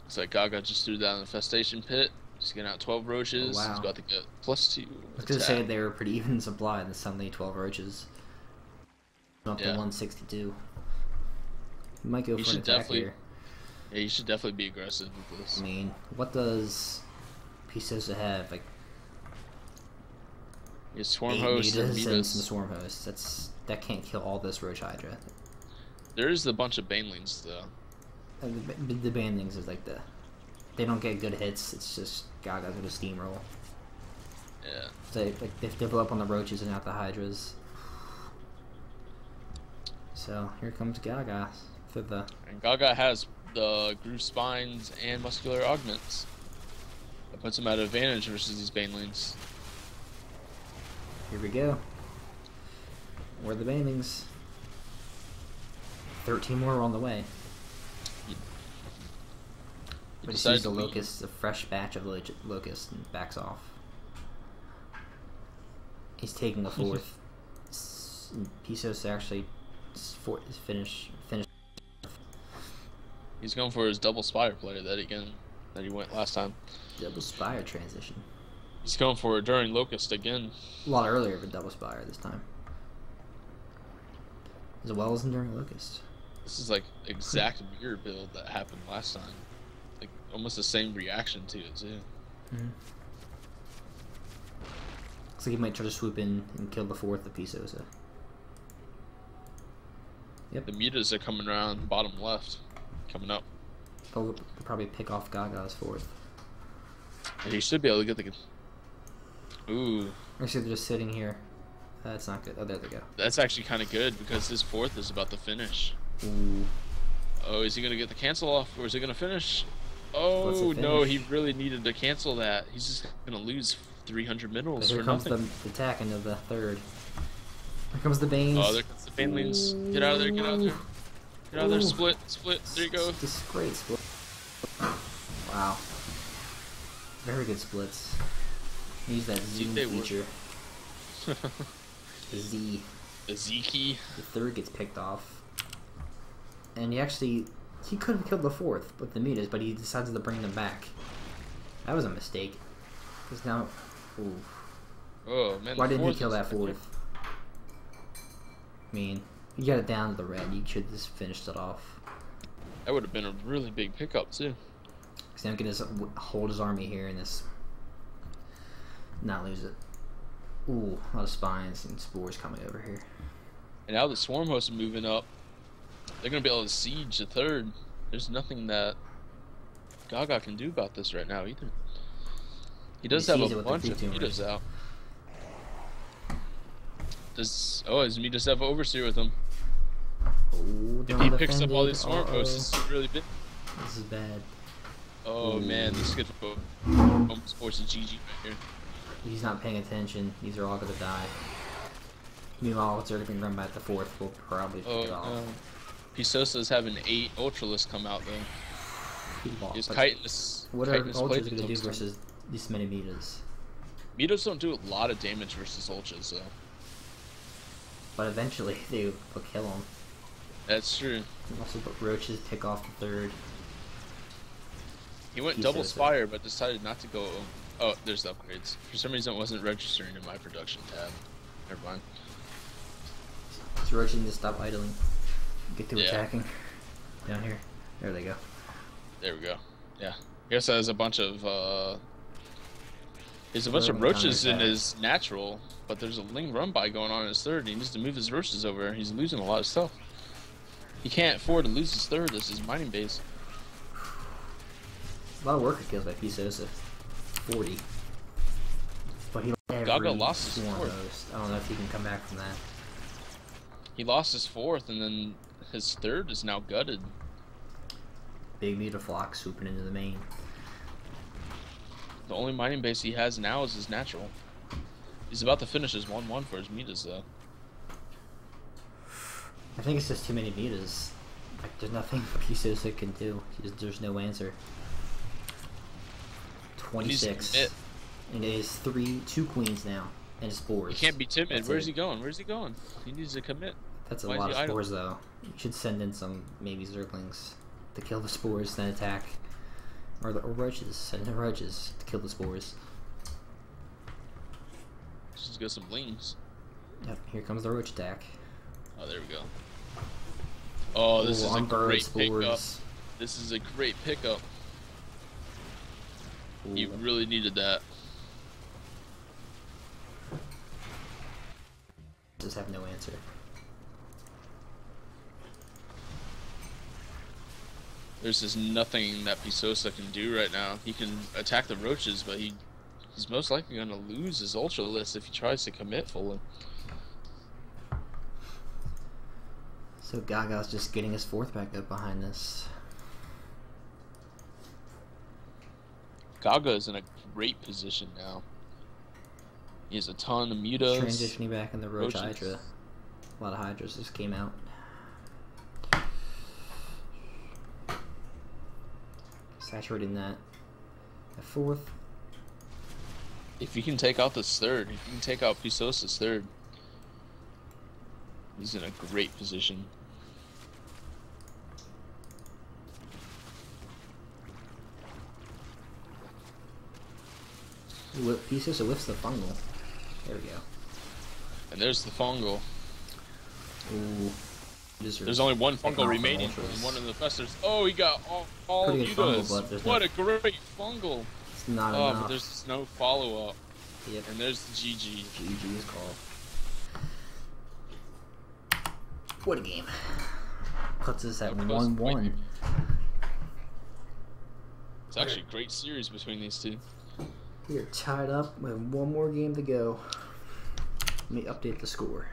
Looks like Gaga just threw down the infestation pit. He's getting out 12 roaches. Oh, wow. He's about to get +2. I was gonna say they were pretty even in supply, and then suddenly 12 roaches. Up to 162. He might go for an attack here. Yeah, you should definitely be aggressive with this. I mean, what does Pisosa have? Like, His Swarm Host and some Swarm Hosts. That can't kill all this Roach Hydra. There is a bunch of Banelings though. The Banelings is like they don't get good hits. It's just Gaga's gonna steamroll. Yeah. So like they develop on the Roaches and not the Hydras. So here comes Gaga for the. And Gaga has the Groove Spines and Muscular Augments. That puts him at advantage versus these Banelings. Here we go. Where are the Banelings? 13 more are on the way. But he sees the Locust, a fresh batch of Locust, and backs off. He's taking the fourth. Pisos actually finish. He's going for his double spire play that he went last time. Double spire transition. He's going for it during Locust again. A lot earlier of a double spire this time. As well as during Locust. This is like exact mirror build that happened last time. Like almost the same reaction to it too. Mm-hmm. Looks like he might try to swoop in and kill the 4th of Pisosa. Yep. The mutas are coming around bottom left. Coming up. They'll probably pick off Gaga's 4th. He should be able to get the... Ooh. Actually, they're just sitting here. That's not good. Oh, there they go. That's actually kind of good because his 4th is about to finish. Ooh. Oh, is he going to get the cancel off or is he going to finish? Oh, no, he really needed to cancel that. He's just going to lose 300 minerals for nothing. Here comes the attack into the 3rd. Here comes the Banes. Oh, there comes the Banelings. Get out of there, get out of there. Get out of there, split. There you go. This is great split. Wow. Very good splits. Use that Z feature. The Z. The Z key. The 3rd gets picked off. And he could have killed the 4th with the mutas, but he decides to bring them back. That was a mistake. Because now... Ooh. Oh, man. Why didn't he kill that 4th? I mean, you got it down to the red. You should just finished it off. That would have been a really big pickup, too. Because now he can just hold his army here and just not lose it. Ooh, a lot of spines and spores coming over here. And now the Swarm host is moving up. They're going to be able to siege the 3rd. There's nothing that Gaga can do about this right now, either. He does have a bunch of mutas out. His mutas have Overseer with him. Oh, if he picks up all these Swarm hosts, this is really big. This is bad. Oh, man, this is good for almost force a GG right here. He's not paying attention. These are all going to die. Meanwhile, it's already been run by the 4th. We'll probably pick it off. No. Pisosa's having 8 Ultralists come out, though. He's kiting this. What are Ultras going to do versus these many mutas? Mutas don't do a lot of damage versus Ultras, though. But eventually, they will kill them. That's true. And also, but roaches pick off the 3rd. He went double spire, but decided not to go. Oh, there's the upgrades. For some reason, it wasn't registering in my production tab. Never mind. So roaches need to stop idling. Get to attacking. Down here. There they go. There we go. Yeah. I guess there's a bunch of there's a bunch of roaches in his natural, but there's a Ling run by going on in his 3rd. He needs to move his roaches over. He's losing a lot of stuff. He can't afford to lose his 3rd. This is mining base. A lot of worker kills by Pisosa. 40. But he Gaga lost his 4th. I don't know if he can come back from that. He lost his 4th, and then his 3rd is now gutted. Big Mutaflock swooping into the main. The only mining base he has now is his natural. He's about to finish his 1-1 for his mutas, though. I think it's just too many mutas. Like, there's nothing Pisosa can do. There's no answer. 26. And it is 2 queens now. And spores. He can't be timid. Where's he going? Where's he going? He needs to commit. That's a lot of spores, though. You should send in some, maybe Zerglings to kill the spores, then attack. Or roaches. Send in roaches to kill the spores. Just get some lings. Yep, here comes the roach attack. Oh, there we go. Oh, this is a great pickup. This is a great pickup. You really needed that. Just have no answer. There's just nothing that Pisosa can do right now. He can attack the roaches, but he's most likely going to lose his ultra list if he tries to commit fully. So Gaga's just getting his 4th back up behind this. Gaga is in a great position now. He has a ton of mutas. Transitioning back in the Roach Hydra. A lot of Hydras just came out. Saturating that. At 4th. If you can take out this 3rd, if you can take out Pisosa's 3rd, He's in a great position. He says it whiffs the fungal. There we go. And there's the fungal. Ooh. There's only one fungal remaining from one of the festers. Oh, he got all Udas. What a great fungal. It's not enough. But But there's no follow-up. Yep. And there's the GG. GG is called. What a game. Puts us at 1-1. It's actually a great series between these two. We are tied up. We have one more game to go. Let me update the score.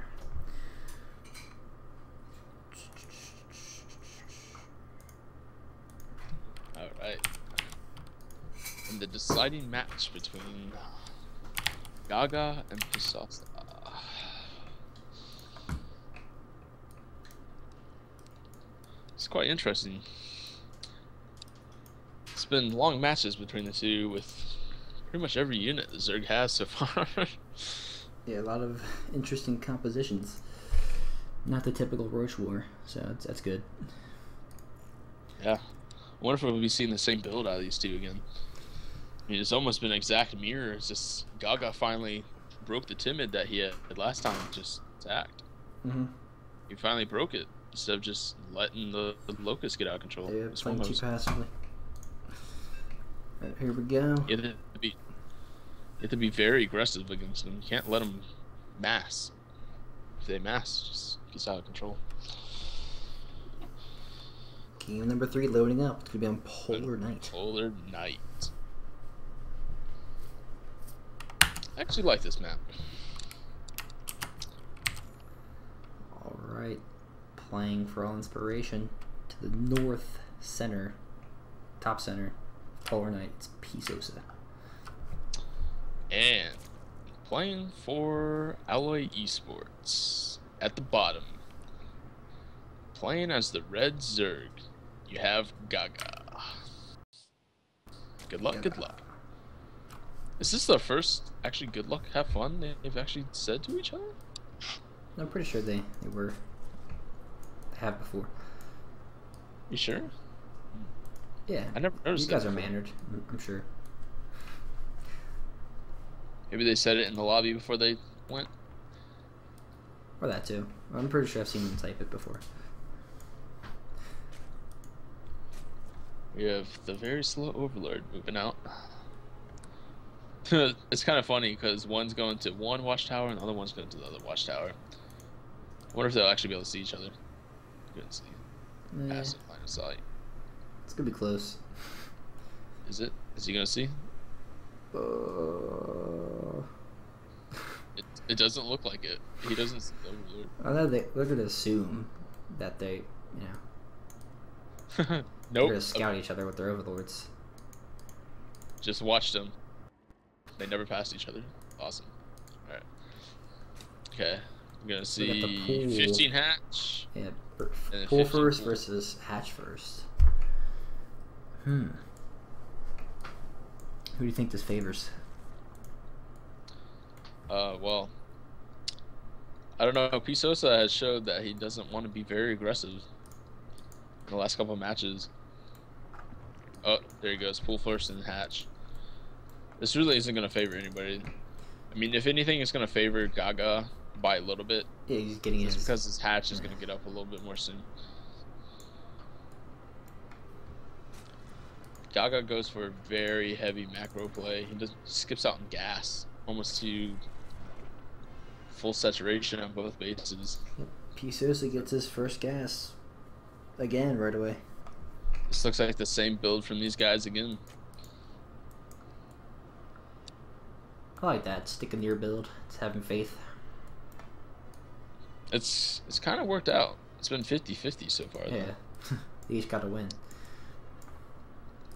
Alright. And the deciding match between Gaga and Pisosa. It's quite interesting. It's been long matches between the two with pretty much every unit that Zerg has so far. Yeah, a lot of interesting compositions. Not the typical Roach War, so that's good. Yeah. I wonder if we'll be seeing the same build out of these two again. I mean, it's almost been an exact mirror. It's just Gaga finally broke the timid that he had last time, just attacked. He finally broke it instead of just letting the Locust get out of control. Yeah, playing too passively. Right, here we go. You have to be very aggressive against them. You can't let them mass. If they mass, it just gets out of control. Game number 3 loading up. It's going to be on Polar Night. Polar Night. I actually like this map. Alright. Playing for all inspiration to the north center. Top center. Polar Night. It's Pisosa. And playing for Alloy eSports at the bottom. Playing as the Red Zerg, you have Gaga. Good luck, good luck. Is this the first actually good luck, have fun they've actually said to each other? I'm pretty sure they have before. You sure? Yeah. I never noticed. You guys are mannered, I'm sure. Maybe they said it in the lobby before they went. Or that too. I'm pretty sure I've seen them type it before. We have the very slow Overlord moving out. It's kind of funny because one's going to one watchtower and the other one's going to the other watchtower. I wonder if they'll actually be able to see each other. Couldn't see. Passive line of sight. It's going to be close. Is it? Is he going to see? It doesn't look like it. He doesn't see the Overlord. I know they're going to assume that they, you know. Nope. They're going to scout each other with their Overlords. Just watch them. They never passed each other. Awesome. Alright. Okay. I'm going to see 15 hatch. Yeah, pool first versus hatch first. Who do you think this favors? Well, I don't know. Pisosa has showed that he doesn't want to be very aggressive in the last couple of matches. Oh, there he goes. Pool first and hatch. This really isn't going to favor anybody. I mean, if anything, it's going to favor Gaga by a little bit. Yeah, he's getting his... because his hatch is going to get up a little bit more soon. Gaga goes for a very heavy macro play. He skips out in gas, almost to full saturation on both bases. Yep. Pisosa gets his first gas again right away. This looks like the same build from these guys again. I like that. Sticking to your build. It's having faith. It's kind of worked out. It's been 50-50 so far. Though. Yeah. They each got to win.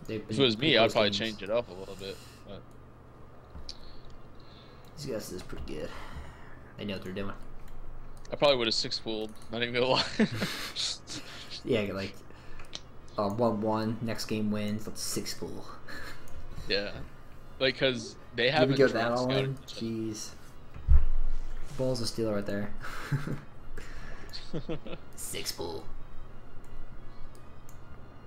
If it was me, I'd probably change it up a little bit. But these guys is pretty good. They know what they're doing. I probably would have 6-pooled. Not even gonna lie. Yeah, like 1-1. Next game wins. Let's 6-pool. Yeah, like because they haven't. You go that all in? Jeez. Balls of steel right there. Six bull.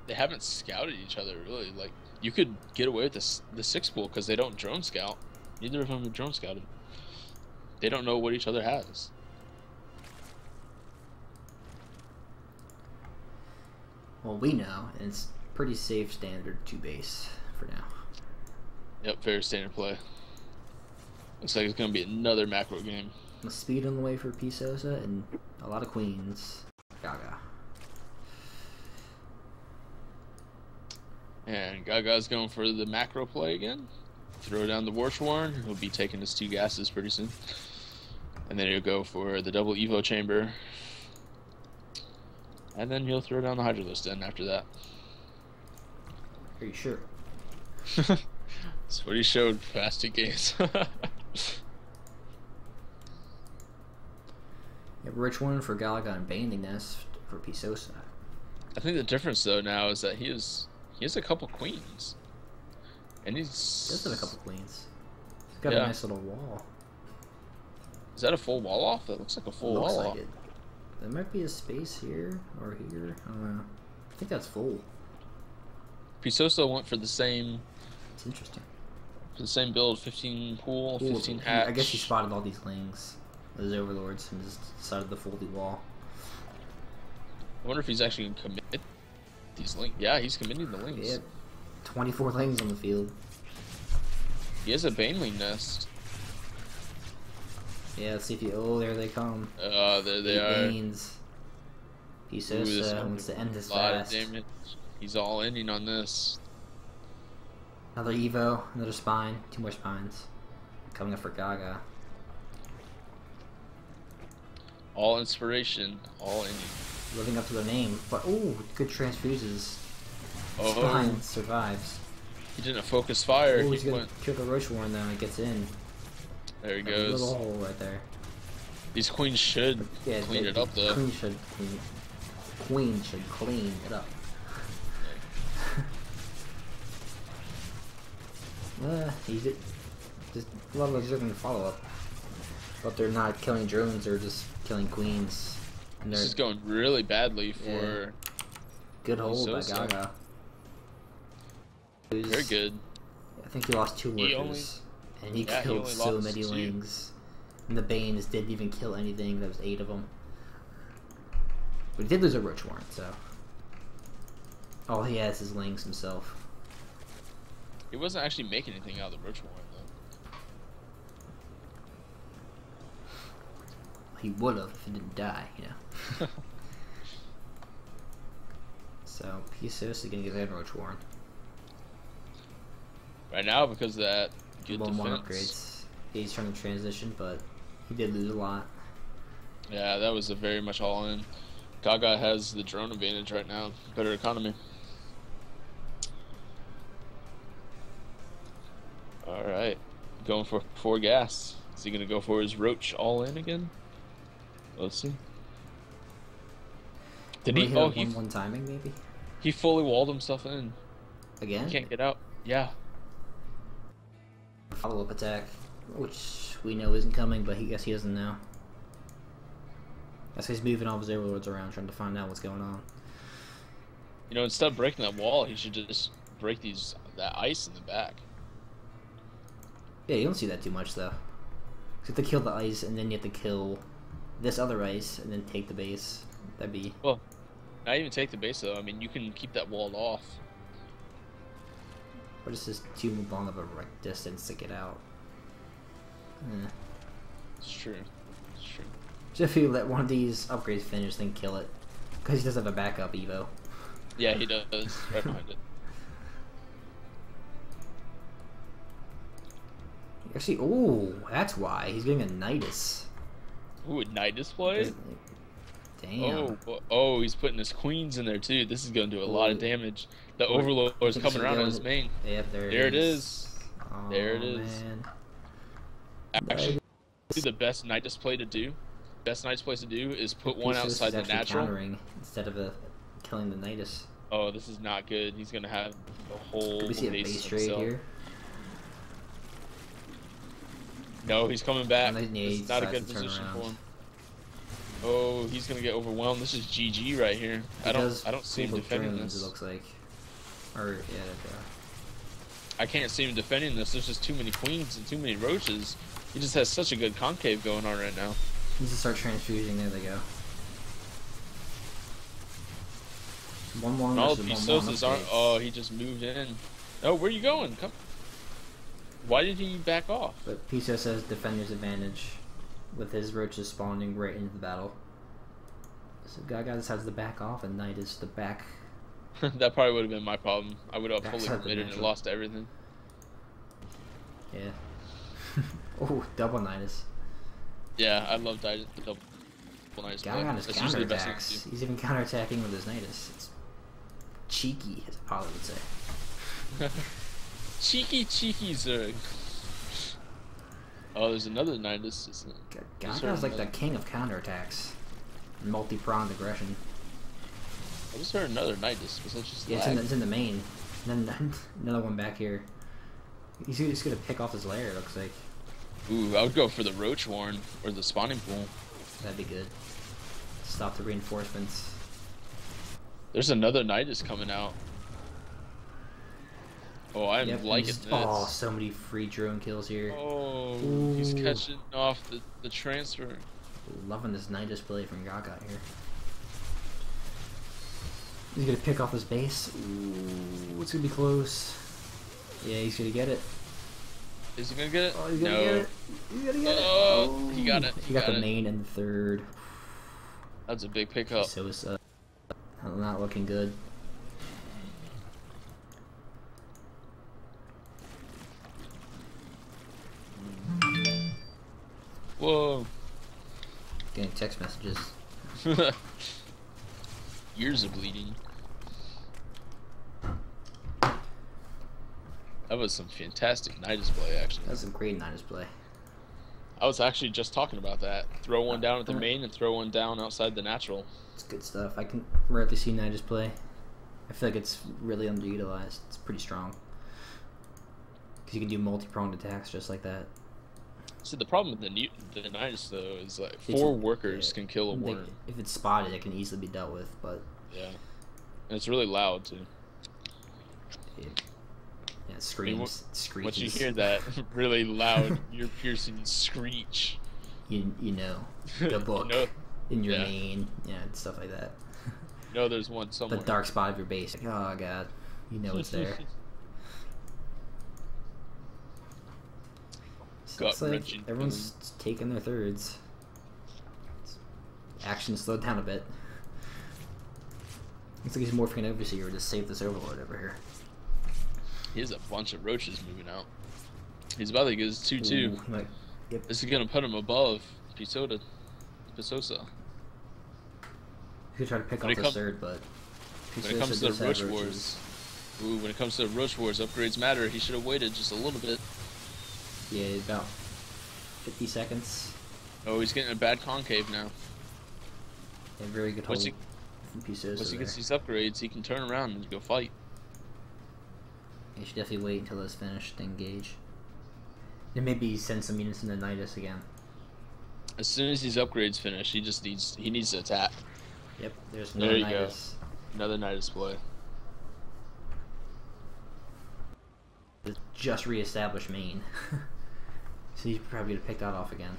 They haven't scouted each other really. Like you could get away with the 6 pool because they don't drone scout. Neither of them are drone scouted. They don't know what each other has. Well, we know, and it's pretty safe standard 2 base for now. Yep, very standard play. Looks like it's gonna be another macro game. The speed on the way for P. Sosa and a lot of queens. Gaga. And Gaga's going for the macro play again. Throw down the Warshworn. He'll be taking his 2 gases pretty soon. And then he'll go for the double Evo chamber. And then he'll throw down the Hydralisk then after that. Are you sure? That's what he showed past 2 games. Yeah, rich one for Galaga and Banding Nest for P. Sosa. I think the difference though now is that he has a couple queens. And He does have a couple queens. He's got a nice little wall. Is that a full wall off? That looks like a full wall off. It. There might be a space here or here. I don't know. I think that's full. Pisoso went for the same. It's interesting. For the same build, 15 pool, 15 hatch. I guess he spotted all these lings, those overlords, and just decided to fold the wall. I wonder if he's actually gonna commit these lings. Yeah, he's committing the lings. Yeah, 24 lings on the field. He has a Baneling nest. Yeah, let's see if you. Oh, there they come. There they are. Banes. P. Sosa wants to end this fast. Damage. He's all ending on this. Another Evo, another spine, 2 more spines. Coming up for Gaga. All inspiration, all ending. Living up to the name, but oh, good transfuses. Oh, Spine survives. He didn't focus fire. Oh, he's gonna kill the Roach Warren though, and it gets in. There he There's goes. a little hole right there. These queens should clean it up though. Queen should clean it up. He did. Just a lot of those are going to follow up, but they're not killing drones; they're just killing queens. And this is going really badly for. Good hold by Gaga. Very good. I think he lost 2 workers, and he killed so many lings. And the Banes didn't even kill anything. There was 8 of them, but he did lose a Roach Warren, so all he has is lings himself. He wasn't actually making anything out of the Roach Warren, though. He would have if he didn't die, you know. So, Pisos is going to give him Roach Warren. Right now, because of that good defense. More upgrades. Yeah, he's trying to transition, but he did lose a lot. Yeah, that was a very much all-in. Gaga has the drone advantage right now. Better economy. Alright, going for 4 gas. Is he going to go for his Roach all in again? Let's see. Did he? Oh, one timing maybe? He fully walled himself in. Again? He can't get out. Yeah. Follow-up attack, which we know isn't coming, but he guess he doesn't know. Guess he's moving all his overlords around trying to find out what's going on. You know, instead of breaking that wall, he should just break that ice in the back. Yeah, you don't see that too much, though. You have to kill the ice, and then you have to kill this other ice, and then take the base. That'd be... Well, not even take the base, though. I mean, you can keep that walled off. Or just too long of a distance to get out. It's true. It's true. Just feel that one of these upgrades finish, then kill it. Because he does have a backup Evo. Yeah, he does. Right behind it. Actually, oh, that's why. He's getting a Nidus. Ooh, a Nidus play? Damn. Oh, he's putting his queens in there, too. This is going to do a lot of damage. The Overlord is coming around on his main. Yep, there it is. Oh, there it is. Man. Actually, the best Nidus play to do, is put one outside the natural. Countering instead of killing the Nidus. Oh, this is not good. He's going to have the whole Could we see a base trade here? No, he's coming back. It's not a good position for him. Oh, he's gonna get overwhelmed. This is GG right here. I don't see him defending drones, this. It looks like, or yeah, I can't see him defending this. There's just too many queens and too many roaches. He just has such a good concave going on right now. needs to start transfusing. There they go. 1-1 versus 1-1 aren't. Oh, he just moved in. Oh, where you going? Come. Why did he back off? But Piso says defender's advantage with his roaches spawning right into the battle. So Gaga decides to back off, and Knight is the back. That probably would have been my problem. I would have fully Backside the committed and natural. lost everything. Yeah. Oh, double Nidus. Yeah, I love double Nidus. Gaga on his counterattacks. He's even counterattacking with his Nidus. It's cheeky, as Apollo would say. Cheeky Zerg. Oh, there's another Nidus. Gaga's like the king of counterattacks. Multi-pronged aggression. I just heard another Nidus. Was that just yeah, it's in the main. And then another one back here. He's just gonna pick off his lair, it looks like. Ooh, I would go for the Roach Warren or the spawning pool. That'd be good. Stop the reinforcements. There's another Nidus coming out. Oh, I'm liking this. Oh, so many free drone kills here. Oh, ooh. He's catching off the transfer. Ooh, loving this Nidus play from Gaga here. He's gonna pick off his base. Ooh, it's gonna be close. Yeah, he's gonna get it. Is he gonna get it? Oh, he's gonna get it. He's gonna get it. Oh, he got it. He got the main and the third. That's a big pickup. So it's not looking good. Whoa. Getting text messages. Ears are bleeding. That was some fantastic Nidus play, actually. That was some great Nidus play. I was actually just talking about that. Throw one down at the main and throw one down outside the natural. It's good stuff. I can rarely see Nidus play. I feel like it's really underutilized. It's pretty strong. Because you can do multi-pronged attacks just like that. See, the problem with the Nidus, though, is like four workers can kill a Warren. If it's spotted, it can easily be dealt with, but... Yeah. And it's really loud, too. Yeah, it screams. Screeches. Once you hear that really loud, ear-piercing screech... You know, the book you know, in your main, stuff like that. You know there's one somewhere. The dark spot of your base. Like, oh, God. You know it's there. Looks like everyone's taking their thirds. Action slowed down a bit. Looks like he's morphing Overseer to save this Overlord over here. He has a bunch of roaches moving out. He's about to get his 2-2. Yep. This is going to put him above Pisosa. He could try to pick off the third, but... When it comes to the Roach Wars... Ooh, when it comes to the Roach Wars, upgrades matter. He should have waited just a little bit. Yeah, about 50 seconds. Oh, he's getting a bad concave now. Yeah, very good hold from Pisosa. Once he gets these upgrades, he can turn around and go fight. You should definitely wait until it's finished to engage. Then maybe send some units into Nidus again. As soon as these upgrades finish, he needs to attack. Yep, there's another Nidus. Another Nidus play. Just re-established main. So he's probably gonna pick that off again.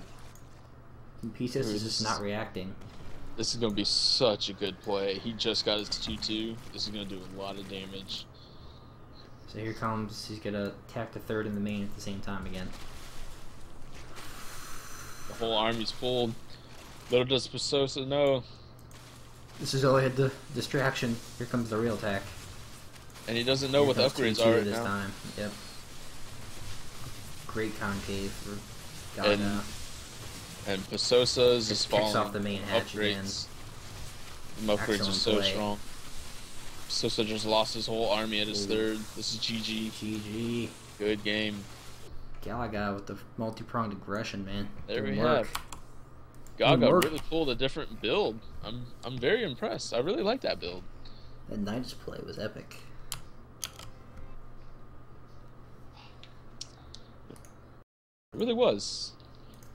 And Pisos is just not reacting. This is gonna be such a good play. He just got his 2-2. This is gonna do a lot of damage. So here comes, he's gonna attack the third and the main at the same time again. The whole army's full. Little does Pisosa know. This is all I had the distraction. Here comes the real attack. And he doesn't know what the upgrades are right this now. Time. Yep. Great concave for Gaga. And Pisosa's is falling. Picks off the main hatch again. The upgrades are so strong. Pisosa just lost his whole army at his third. This is GG. GG. Good game. Gaga with the multi-pronged aggression, man. There we have. Gaga really pulled a different build. I'm very impressed. I really like that build. That Nidus play was epic. It really was.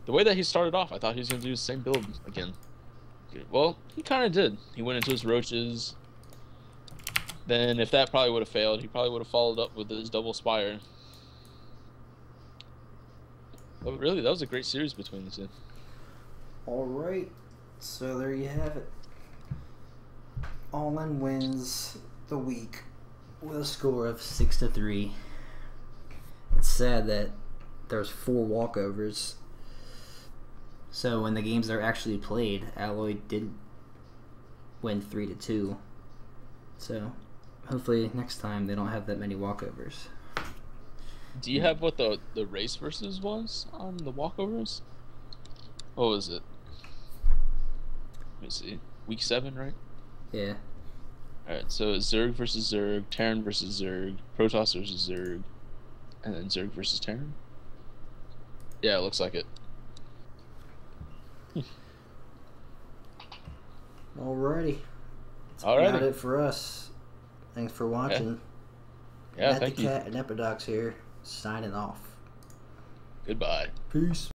The way that he started off, I thought he was going to do the same build again. Well, he kind of did. He went into his roaches. Then, if that probably would have failed, he probably would have followed up with his double spire. But really, that was a great series between the two. All right, so there you have it. All-In wins the week with a score of 6-3. It's sad that there's 4 walkovers. So when the games are actually played, Alloy did win 3-2. So hopefully next time they don't have that many walkovers. Do you have what the race versus was on the walkovers? What was it? Let me see. Week 7, right? Yeah. Alright, so it's Zerg versus Zerg, Terran versus Zerg, Protoss versus Zerg, and then Zerg versus Terran? Yeah, it looks like it. Alrighty. That's Alrighty. about it for us. Thanks for watching. Yeah, thank you. MattTheKat and Epidox here, signing off. Goodbye. Peace.